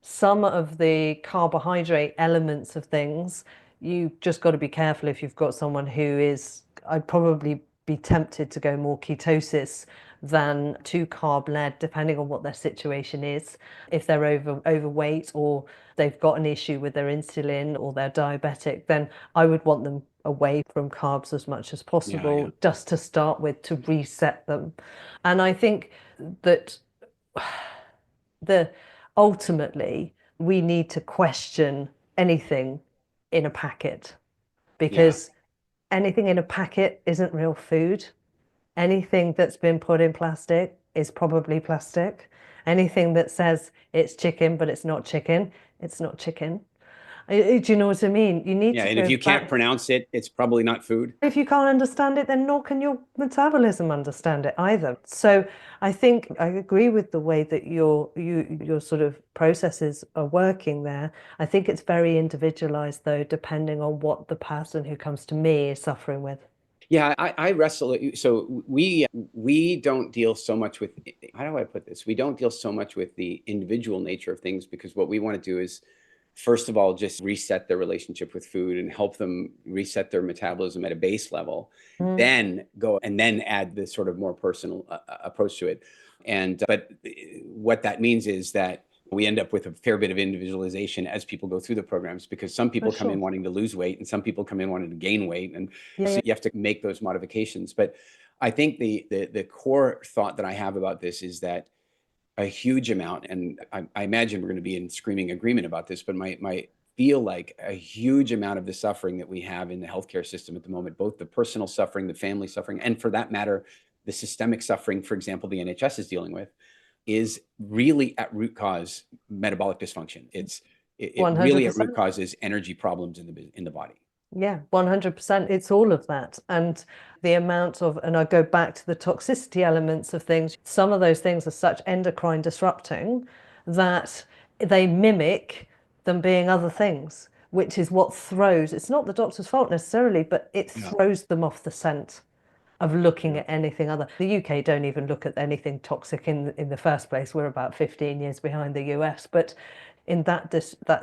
some of the carbohydrate elements of things, you just got to be careful if you've got someone who is, I'd probably be tempted to go more ketosis than too carb led, depending on what their situation is. If they're overweight or they've got an issue with their insulin or they're diabetic, then I would want them away from carbs as much as possible, just to start with, to reset them. And I think that ultimately we need to question anything in a packet, because anything in a packet isn't real food. Anything that's been put in plastic is probably plastic. Anything that says it's chicken, but it's not chicken, it's not chicken. Do you know what I mean? You need Yeah, to and if go you can't back. pronounce it, it's probably not food. If you can't understand it, then nor can your metabolism understand it either. So I think I agree with the way that your sort of processes are working there. I think it's very individualized though, depending on what the person who comes to me is suffering with. Yeah, I wrestle. So we don't deal so much with, how do I put this? We don't deal so much with the individual nature of things, because what we want to do is, first of all, just reset their relationship with food and help them reset their metabolism at a base level, then go and then add this sort of more personal approach to it. And but what that means is that we end up with a fair bit of individualization as people go through the programs, because some people For come in sure. wanting to lose weight and some people come in wanting to gain weight, and Yeah, so yeah. you have to make those modifications. But I think the core thought that I have about this is that a huge amount, and I imagine we're going to be in screaming agreement about this, but my feel like a huge amount of the suffering that we have in the healthcare system at the moment, both the personal suffering, the family suffering, and for that matter, the systemic suffering, for example, the NHS is dealing with, is really at root cause metabolic dysfunction. It really at root 100%. cause is energy problems in the body. Yeah, 100%. It's all of that. And the amount of, and I go back to the toxicity elements of things, some of those things are such endocrine disrupting that they mimic them being other things, which is what throws, it's not the doctor's fault necessarily, but it Yeah. throws them off the scent of looking Yeah. at anything other. The UK don't even look at anything toxic in the first place. We're about 15 years behind the US, but in that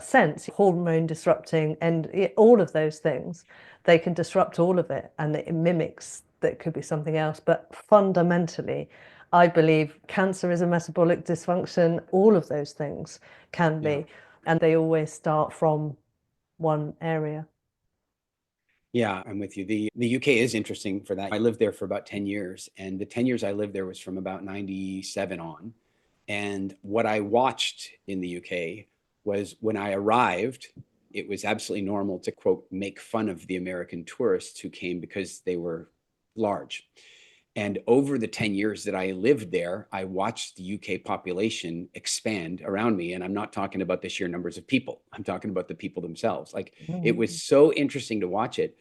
sense, hormone disrupting and all of those things, they can disrupt all of it, and it mimics that could be something else. But fundamentally, I believe cancer is a metabolic dysfunction. All of those things can Yeah. be, and they always start from one area. Yeah, I'm with you. The UK is interesting for that. I lived there for about 10 years, and the 10 years I lived there was from about 97 on. And what I watched in the UK was, when I arrived, it was absolutely normal to, quote, make fun of the American tourists who came because they were large. And over the 10 years that I lived there, I watched the UK population expand around me. And I'm not talking about the sheer numbers of people. I'm talking about the people themselves. Like, it was so interesting to watch it.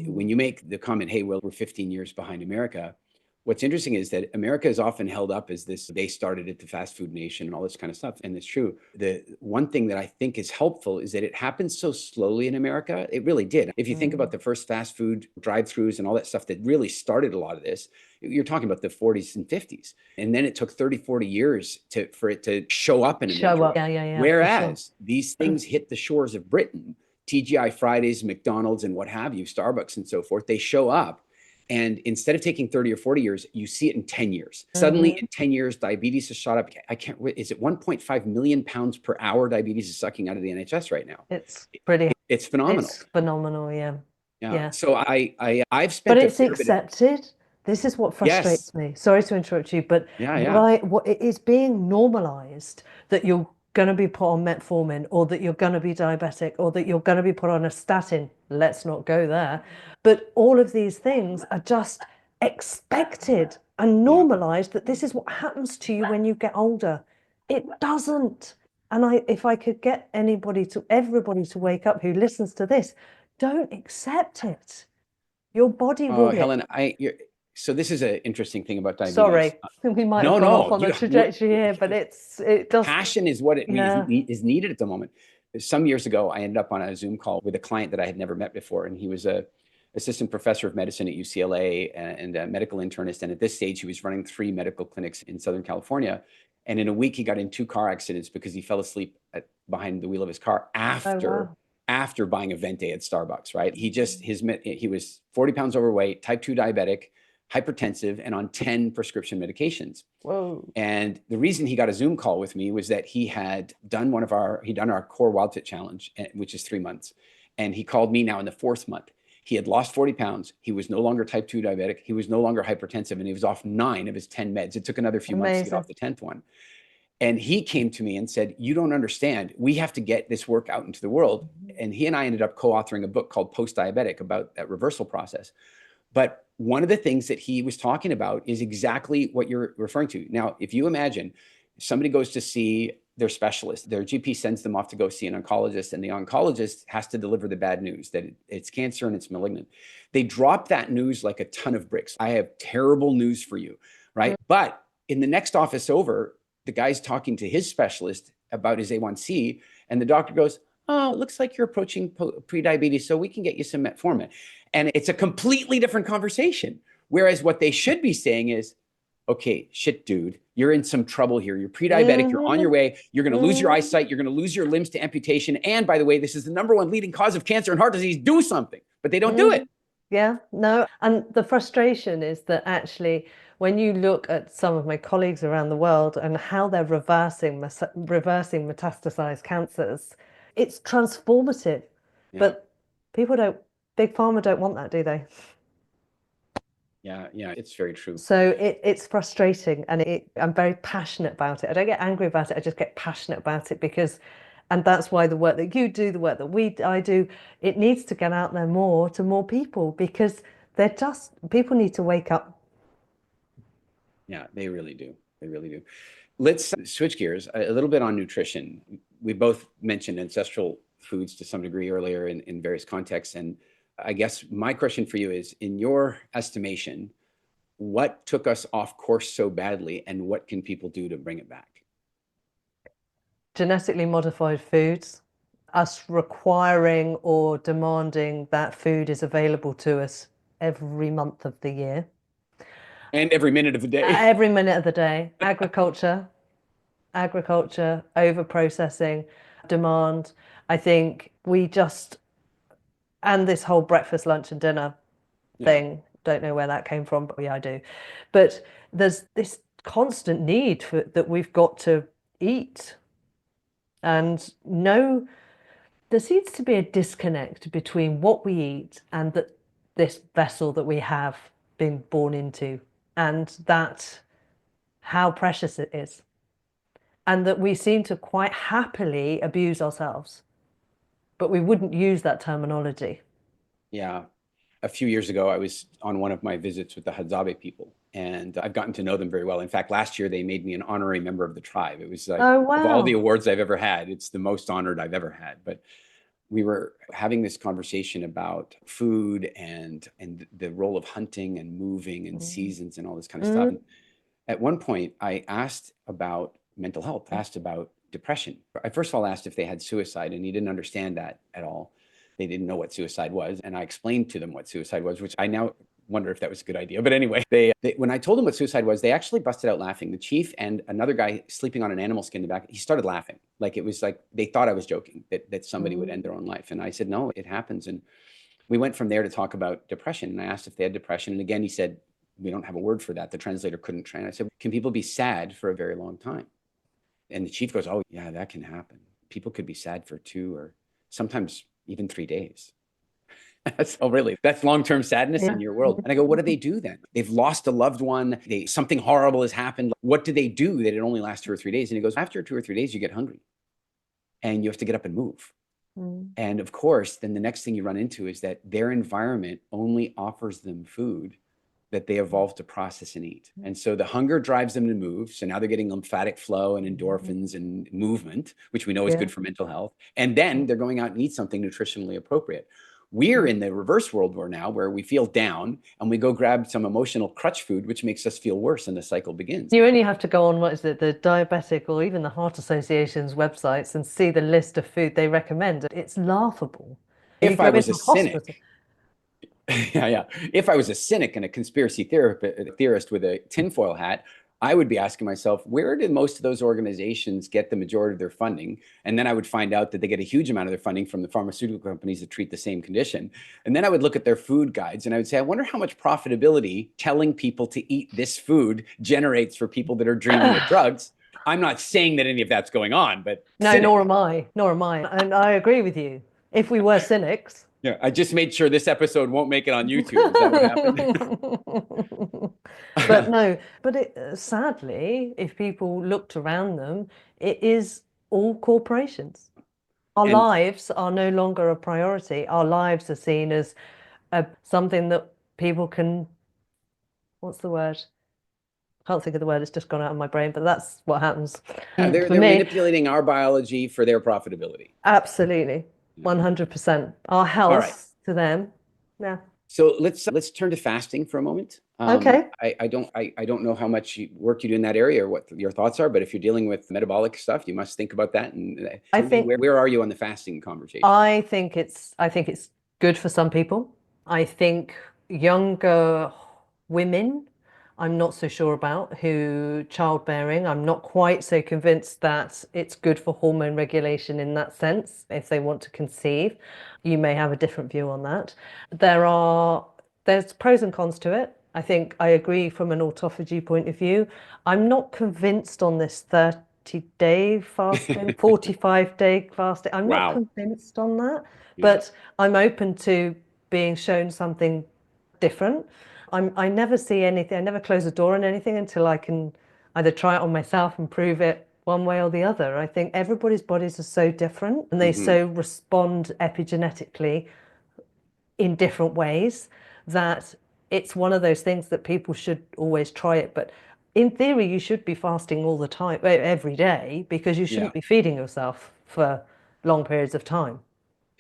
When you make the comment, hey, well, we're 15 years behind America. What's interesting is that America is often held up as this, they started it, the fast food nation and all this kind of stuff. And it's true. The one thing that I think is helpful is that it happened so slowly in America. It really did. If you think about the first fast food drive-throughs and all that stuff that really started a lot of this, you're talking about the 40s and 50s. And then it took 30, 40 years for it to show up in America. Show up. Yeah. Whereas these things hit the shores of Britain, TGI Fridays, McDonald's, and what have you, Starbucks and so forth, they show up. And instead of taking 30 or 40 years, you see it in 10 years. Suddenly in 10 years, diabetes has shot up. I can't, is it 1.5 million pounds per hour diabetes is sucking out of the NHS right now? It's pretty, It's phenomenal. it's phenomenal. Yeah. Yeah. So I've spent But a it's fair bit of, accepted. This is what frustrates yes. me. Sorry to interrupt you, but Yeah. what it is being normalized that you're going to be put on metformin, or that you're going to be diabetic, or that you're going to be put on a statin. Let's not go there. But all of these things are just expected and normalized, that this is what happens to you when you get older. It doesn't. And if I could get everybody to wake up who listens to this, don't accept it. Your body will. Helen, so this is an interesting thing about diabetes. Sorry, we might have gone off on a trajectory here, but it does. Passion is what is needed at the moment. Some years ago, I ended up on a Zoom call with a client that I had never met before, and he was a assistant professor of medicine at UCLA and a medical internist. And at this stage, he was running 3 medical clinics in Southern California. And in a week, he got in 2 car accidents because he fell asleep behind the wheel of his car after buying a venti at Starbucks, right? He was 40 pounds overweight, type 2 diabetic, hypertensive, and on 10 prescription medications. Whoa. And the reason he got a Zoom call with me was that he had done our core Wild Fit challenge, which is 3 months. And he called me now in the 4th month. He had lost 40 pounds. He was no longer type 2 diabetic. He was no longer hypertensive, and he was off 9 of his 10 meds. It took another few months to get off the 10th one. And he came to me and said, you don't understand. We have to get this work out into the world. And he and I ended up co-authoring a book called Post-Diabetic about that reversal process. But one of the things that he was talking about is exactly what you're referring to. Now, if you imagine somebody goes to see their specialist, their GP sends them off to go see an oncologist, and the oncologist has to deliver the bad news that it's cancer and it's malignant. They drop that news like a ton of bricks. I have terrible news for you, right? But in the next office over, the guy's talking to his specialist about his A1C, and the doctor goes, "Oh, it looks like you're approaching prediabetes, so we can get you some metformin." And it's a completely different conversation. Whereas what they should be saying is, okay, shit, dude, you're in some trouble here. You're pre-diabetic. You're on your way. You're going to lose your eyesight. You're going to lose your limbs to amputation. And by the way, this is the number one leading cause of cancer and heart disease. Do something. But they don't do it. Yeah, no. And the frustration is that actually, when you look at some of my colleagues around the world and how they're reversing metastasized cancers, it's transformative. Yeah. But big pharma don't want that, do they? Yeah, it's very true. So it's frustrating, and I'm very passionate about it. I don't get angry about it. I just get passionate about it and that's why the work that you do, the work that I do, it needs to get out there more to more people, because people need to wake up. Yeah, they really do. They really do. Let's switch gears a little bit on nutrition. We both mentioned ancestral foods to some degree earlier in various contexts. And I guess my question for you is, in your estimation, what took us off course so badly, and what can people do to bring it back? Genetically modified foods, us requiring or demanding that food is available to us every month of the year. And every minute of the day. Every minute of the day. Agriculture, over-processing, demand. I think and this whole breakfast, lunch and dinner thing, don't know where that came from, but yeah, I do. But there's this constant need that we've got to eat. And there seems to be a disconnect between what we eat and this vessel that we have been born into, and how precious it is. And that we seem to quite happily abuse ourselves, but we wouldn't use that terminology. Yeah. A few years ago, I was on one of my visits with the Hadzabe people, and I've gotten to know them very well. In fact, last year they made me an honorary member of the tribe. It was like, oh, wow. Of all the awards I've ever had, it's the most honored I've ever had. But we were having this conversation about food and the role of hunting and moving and seasons and all this kind of stuff. And at one point, I asked about mental health, asked about depression. I first of all asked if they had suicide, and he didn't understand that at all. They didn't know what suicide was. And I explained to them what suicide was, which I now wonder if that was a good idea. But anyway, when I told them what suicide was, they actually busted out laughing. The chief and another guy sleeping on an animal skin in the back, he started laughing. Like it was like they thought I was joking, that somebody would end their own life. And I said, no, it happens. And we went from there to talk about depression. And I asked if they had depression. And again, he said, we don't have a word for that. The translator couldn't translate. I said, can people be sad for a very long time? And the chief goes, oh, yeah, that can happen. People could be sad for 2 or sometimes even 3 days. Oh, really? That's long-term sadness in your world. And I go, what do they do then? They've lost a loved one. Something horrible has happened. What do they do that it only lasts 2 or 3 days? And he goes, after 2 or 3 days, you get hungry and you have to get up and move. And of course, then the next thing you run into is that their environment only offers them food that they evolved to process and eat. And so the hunger drives them to move. So now they're getting lymphatic flow and endorphins and movement, which we know is good for mental health. And then they're going out and eat something nutritionally appropriate. We're in the reverse world war now, where we feel down and we go grab some emotional crutch food, which makes us feel worse, and the cycle begins. You only have to go on, the Diabetic or even the Heart Association's websites and see the list of food they recommend. It's laughable. If I was a cynic, if I was a cynic and a conspiracy theorist with a tinfoil hat, I would be asking myself, where did most of those organizations get the majority of their funding? And then I would find out that they get a huge amount of their funding from the pharmaceutical companies that treat the same condition. And then I would look at their food guides and I would say, I wonder how much profitability telling people to eat this food generates for people that are dreaming of drugs. I'm not saying that any of that's going on, but no, nor am I. And I agree with you. If we were cynics. Yeah, I just made sure this episode won't make it on YouTube. Is that what happened? But sadly, if people looked around them, it is all corporations. Our lives are no longer a priority. Our lives are seen as something that people can, what's the word? Can't think of the word, it's just gone out of my brain, but that's what happens. They're For me, manipulating our biology for their profitability. absolutely, 100%. Our All right. health to them. Yeah. So let's turn to fasting for a moment. Okay. I don't know how much work you do in that area or what your thoughts are, but if you're dealing with metabolic stuff, you must think about that. And I tell me, think where are you on the fasting conversation? I think it's good for some people. I think younger women, I'm not so sure about, who childbearing, I'm not quite so convinced that it's good for hormone regulation in that sense. If they want to conceive, you may have a different view on that. There's pros and cons to it. I think I agree from an autophagy point of view. I'm not convinced on this 30-day fasting, 45-day fasting. I'm not Wow. convinced on that, Yeah. but I'm open to being shown something different. I never see anything, I never close the door on anything until I can either try it on myself and prove it one way or the other. I think everybody's bodies are so different and they so respond epigenetically in different ways that it's one of those things that people should always try it. But in theory, you should be fasting all the time, every day, because you shouldn't be feeding yourself for long periods of time.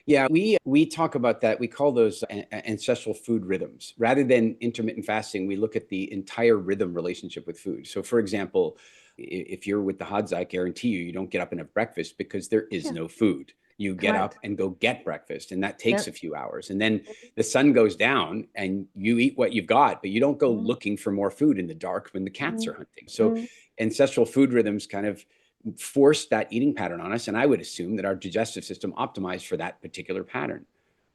Yeah, we talk about that. We call those ancestral food rhythms. Rather than intermittent fasting, we look at the entire rhythm relationship with food. So, for example, if you're with the Hadza, I guarantee you don't get up and have breakfast because there is no food. You get up and go get breakfast, and that takes a few hours. And then the sun goes down and you eat what you've got, but you don't go looking for more food in the dark when the cats are hunting. So ancestral food rhythms kind of force that eating pattern on us. And I would assume that our digestive system optimized for that particular pattern.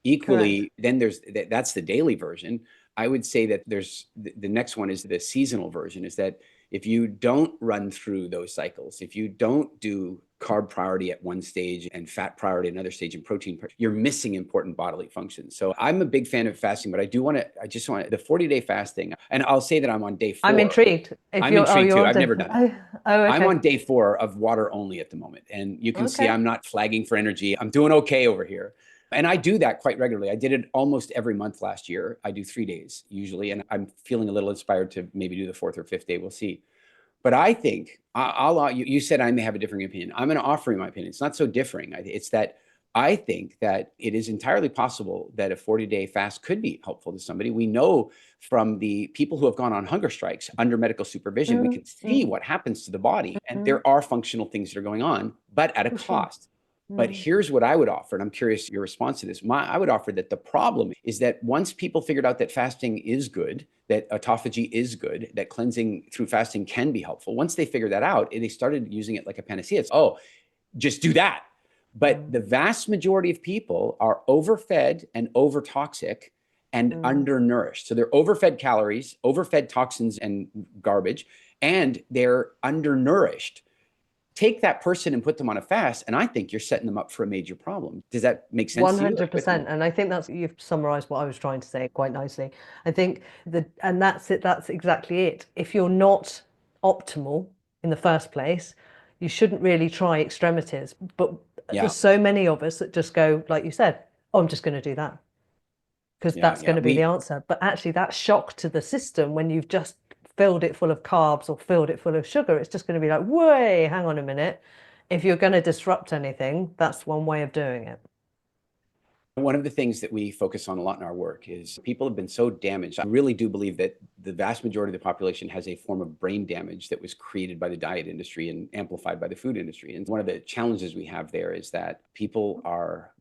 Equally, then that's the daily version. I would say that there's the next one is the seasonal version, is that if you don't run through those cycles, if you don't do carb priority at one stage and fat priority at another stage and protein, you're missing important bodily functions. So I'm a big fan of fasting, but I just want the 40-day fasting. And I'll say that I'm on day 4. I'm intrigued. I'm intrigued too. I've never done it. Oh, okay. I'm on day 4 of water only at the moment. And you can see I'm not flagging for energy. I'm doing okay over here. And I do that quite regularly. I did it almost every month last year. I do 3 days usually. And I'm feeling a little inspired to maybe do the 4th or 5th day. We'll see. But I think you said I may have a differing opinion. I'm going to offer you my opinion. It's not so differing. It's that I think that it is entirely possible that a 40-day fast could be helpful to somebody. We know from the people who have gone on hunger strikes under medical supervision, we can see what happens to the body. And there are functional things that are going on, but at a cost. But here's what I would offer, and I'm curious your response to this. I would offer that the problem is that once people figured out that fasting is good, that autophagy is good, that cleansing through fasting can be helpful, once they figured that out, they started using it like a panacea. It's, just do that. But the vast majority of people are overfed and overtoxic and undernourished. So they're overfed calories, overfed toxins and garbage, and they're undernourished. Take that person and put them on a fast, and I think you're setting them up for a major problem. Does that make sense? 100%. And I think you've summarized what I was trying to say quite nicely. I think that's it. That's exactly it. If you're not optimal in the first place, you shouldn't really try extremities. But there's so many of us that just go, like you said, I'm just going to do that because that's going to be the answer. But actually, that shock to the system when you've just filled it full of carbs or filled it full of sugar, it's just going to be like, wait, hang on a minute. If you're going to disrupt anything, that's one way of doing it. One of the things that we focus on a lot in our work is people have been so damaged. I really do believe that the vast majority of the population has a form of brain damage that was created by the diet industry and amplified by the food industry. And one of the challenges we have there is that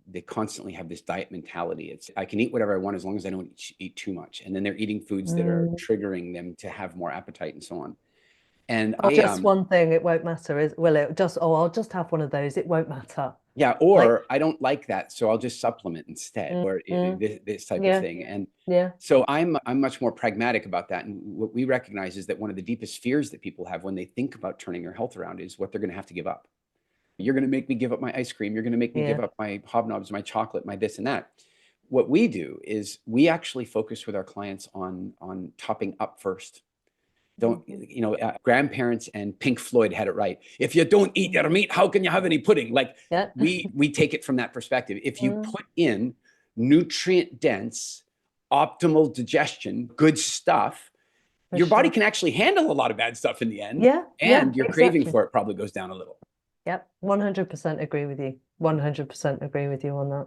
they constantly have this diet mentality. It's, I can eat whatever I want as long as I don't eat too much. And then they're eating foods that are triggering them to have more appetite and so on. And just one thing, it won't matter, I'll just have one of those, it won't matter. Yeah, or I don't like that, so I'll just supplement instead, or this type of thing. And so I'm much more pragmatic about that. And what we recognize is that one of the deepest fears that people have when they think about turning their health around is what they're going to have to give up. You're going to make me give up my ice cream. You're going to make me give up my hobnobs, my chocolate, my this and that. What we do is we actually focus with our clients on topping up first. Grandparents and Pink Floyd had it right. If you don't eat your meat, how can you have any pudding? Like we take it from that perspective. If you put in nutrient dense, optimal digestion, good stuff, For your body sure. can actually handle a lot of bad stuff in the end. Yeah, And your craving exactly. for it probably goes down a little. Yep, 100% agree with you. 100% agree with you on that.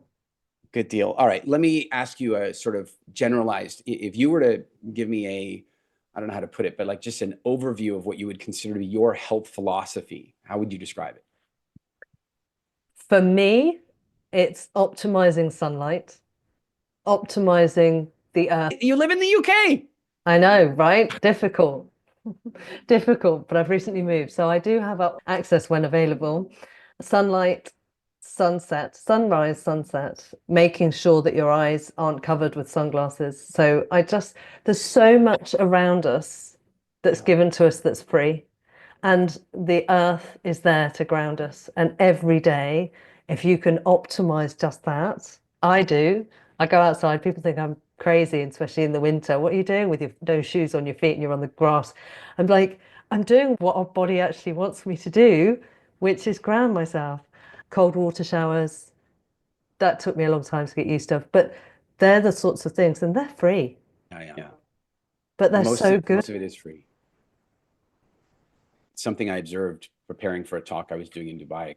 Good deal. All right. Let me ask you a sort of generalized, if you were to give me a, I don't know how to put it, but like just an overview of what you would consider to be your health philosophy, how would you describe it? For me, it's optimizing sunlight, optimizing the earth. You live in the UK. I know, right? Difficult. Difficult, but I've recently moved. So I do have access when available. Sunlight, sunset, sunrise, sunset, making sure that your eyes aren't covered with sunglasses. So there's so much around us that's given to us that's free. And the earth is there to ground us. And every day, if you can optimize just that, I do. I go outside, people think I'm crazy, especially in the winter. What are you doing with your no shoes on your feet and you're on the grass? I'm like, I'm doing what our body actually wants me to do, which is ground myself. Cold water showers, that took me a long time to get used to, but they're the sorts of things, and they're free, Yeah. but they're so good. Most of it is free. It's something I observed preparing for a talk I was doing in Dubai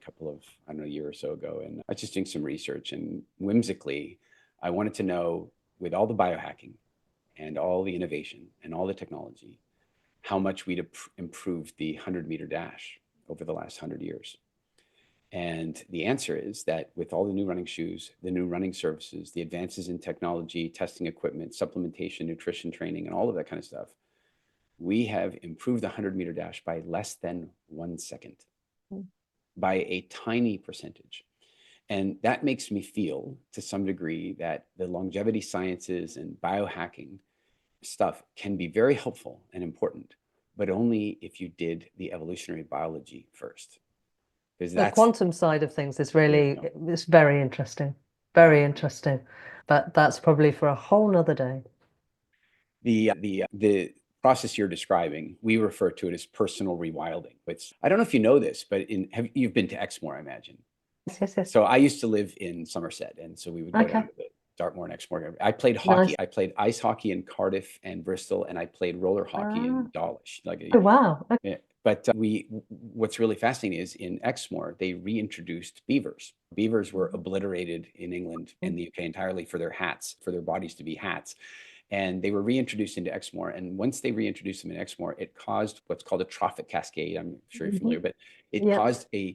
a year or so ago. And I was just doing some research, and whimsically, I wanted to know, with all the biohacking and all the innovation and all the technology, how much we'd improved the 100-meter dash over the last 100 years. And the answer is that with all the new running shoes, the new running services, the advances in technology, testing equipment, supplementation, nutrition training, and all of that kind of stuff, we have improved the 100-meter dash by less than 1 second, by a tiny percentage. And that makes me feel, to some degree, that the longevity sciences and biohacking stuff can be very helpful and important, but only if you did the evolutionary biology first. The quantum side of things is really, it's very interesting, but that's probably for a whole nother day. The process you're describing, we refer to it as personal rewilding. I don't know if you know this, but you've been to Exmoor, I imagine. Yes. So I used to live in Somerset, and so we would go down to the Dartmoor and Exmoor. I played hockey. Nice. I played ice hockey in Cardiff and Bristol, and I played roller hockey in Dawlish. Oh, wow. Okay. Yeah. But what's really fascinating is in Exmoor, they reintroduced beavers. Beavers were obliterated in England and the UK entirely for their hats, for their bodies to be hats. And they were reintroduced into Exmoor. And once they reintroduced them in Exmoor, it caused what's called a trophic cascade. I'm sure you're familiar, but it caused a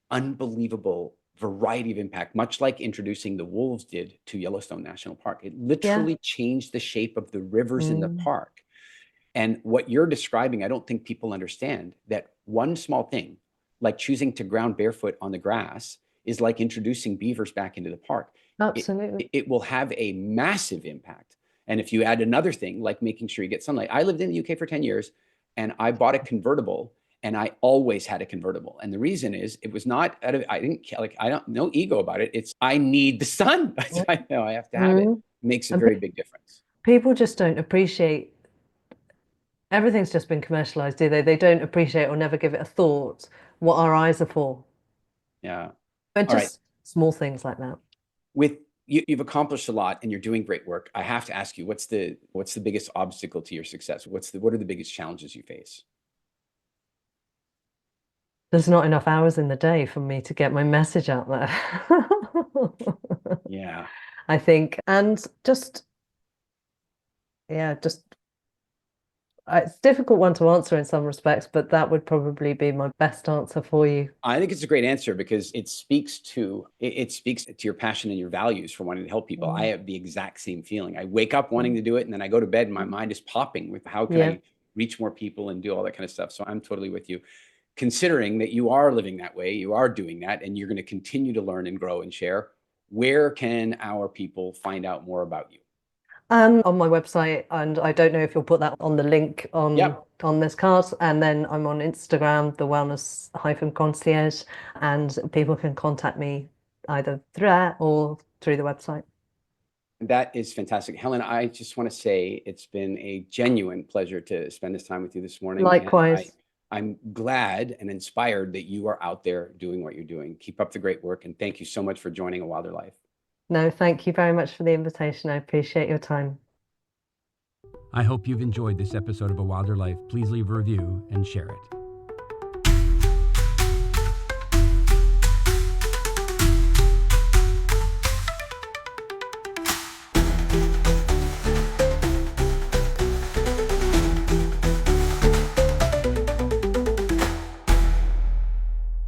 unbelievable variety of impact, much like introducing the wolves did to Yellowstone National Park. It literally changed the shape of the rivers in the park. And what you're describing, I don't think people understand that one small thing, like choosing to ground barefoot on the grass, is like introducing beavers back into the park. Absolutely. It will have a massive impact. And if you add another thing, like making sure you get sunlight. I lived in the UK for 10 years, and I bought a convertible, and I always had a convertible. And the reason is, it was not no ego about it. It's, I need the sun. I know I have to have it. It makes a very big difference. People just don't appreciate, everything's just been commercialized, do they? They don't appreciate or never give it a thought what our eyes are for. Yeah. And just small things like that. You've accomplished a lot and you're doing great work. I have to ask you, what's the biggest obstacle to your success? What are the biggest challenges you face? There's not enough hours in the day for me to get my message out there. Yeah. I think, and it's a difficult one to answer in some respects, but that would probably be my best answer for you. I think it's a great answer because it speaks to your passion and your values for wanting to help people. I have the exact same feeling. I wake up wanting to do it, and then I go to bed and my mind is popping with how can I reach more people and do all that kind of stuff. So I'm totally with you. Considering that you are living that way, you are doing that, and you're going to continue to learn and grow and share, where can our people find out more about you? On my website, and I don't know if you'll put that on the link on this card. And then I'm on Instagram, the wellness-concierge, and people can contact me either through that or through the website. That is fantastic. Helen, I just want to say it's been a genuine pleasure to spend this time with you this morning. Likewise. I'm glad and inspired that you are out there doing what you're doing. Keep up the great work, and thank you so much for joining A Wilder Life. No, thank you very much for the invitation. I appreciate your time. I hope you've enjoyed this episode of A Wilder Life. Please leave a review and share it.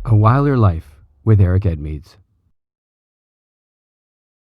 A Wilder Life with Eric Edmeades.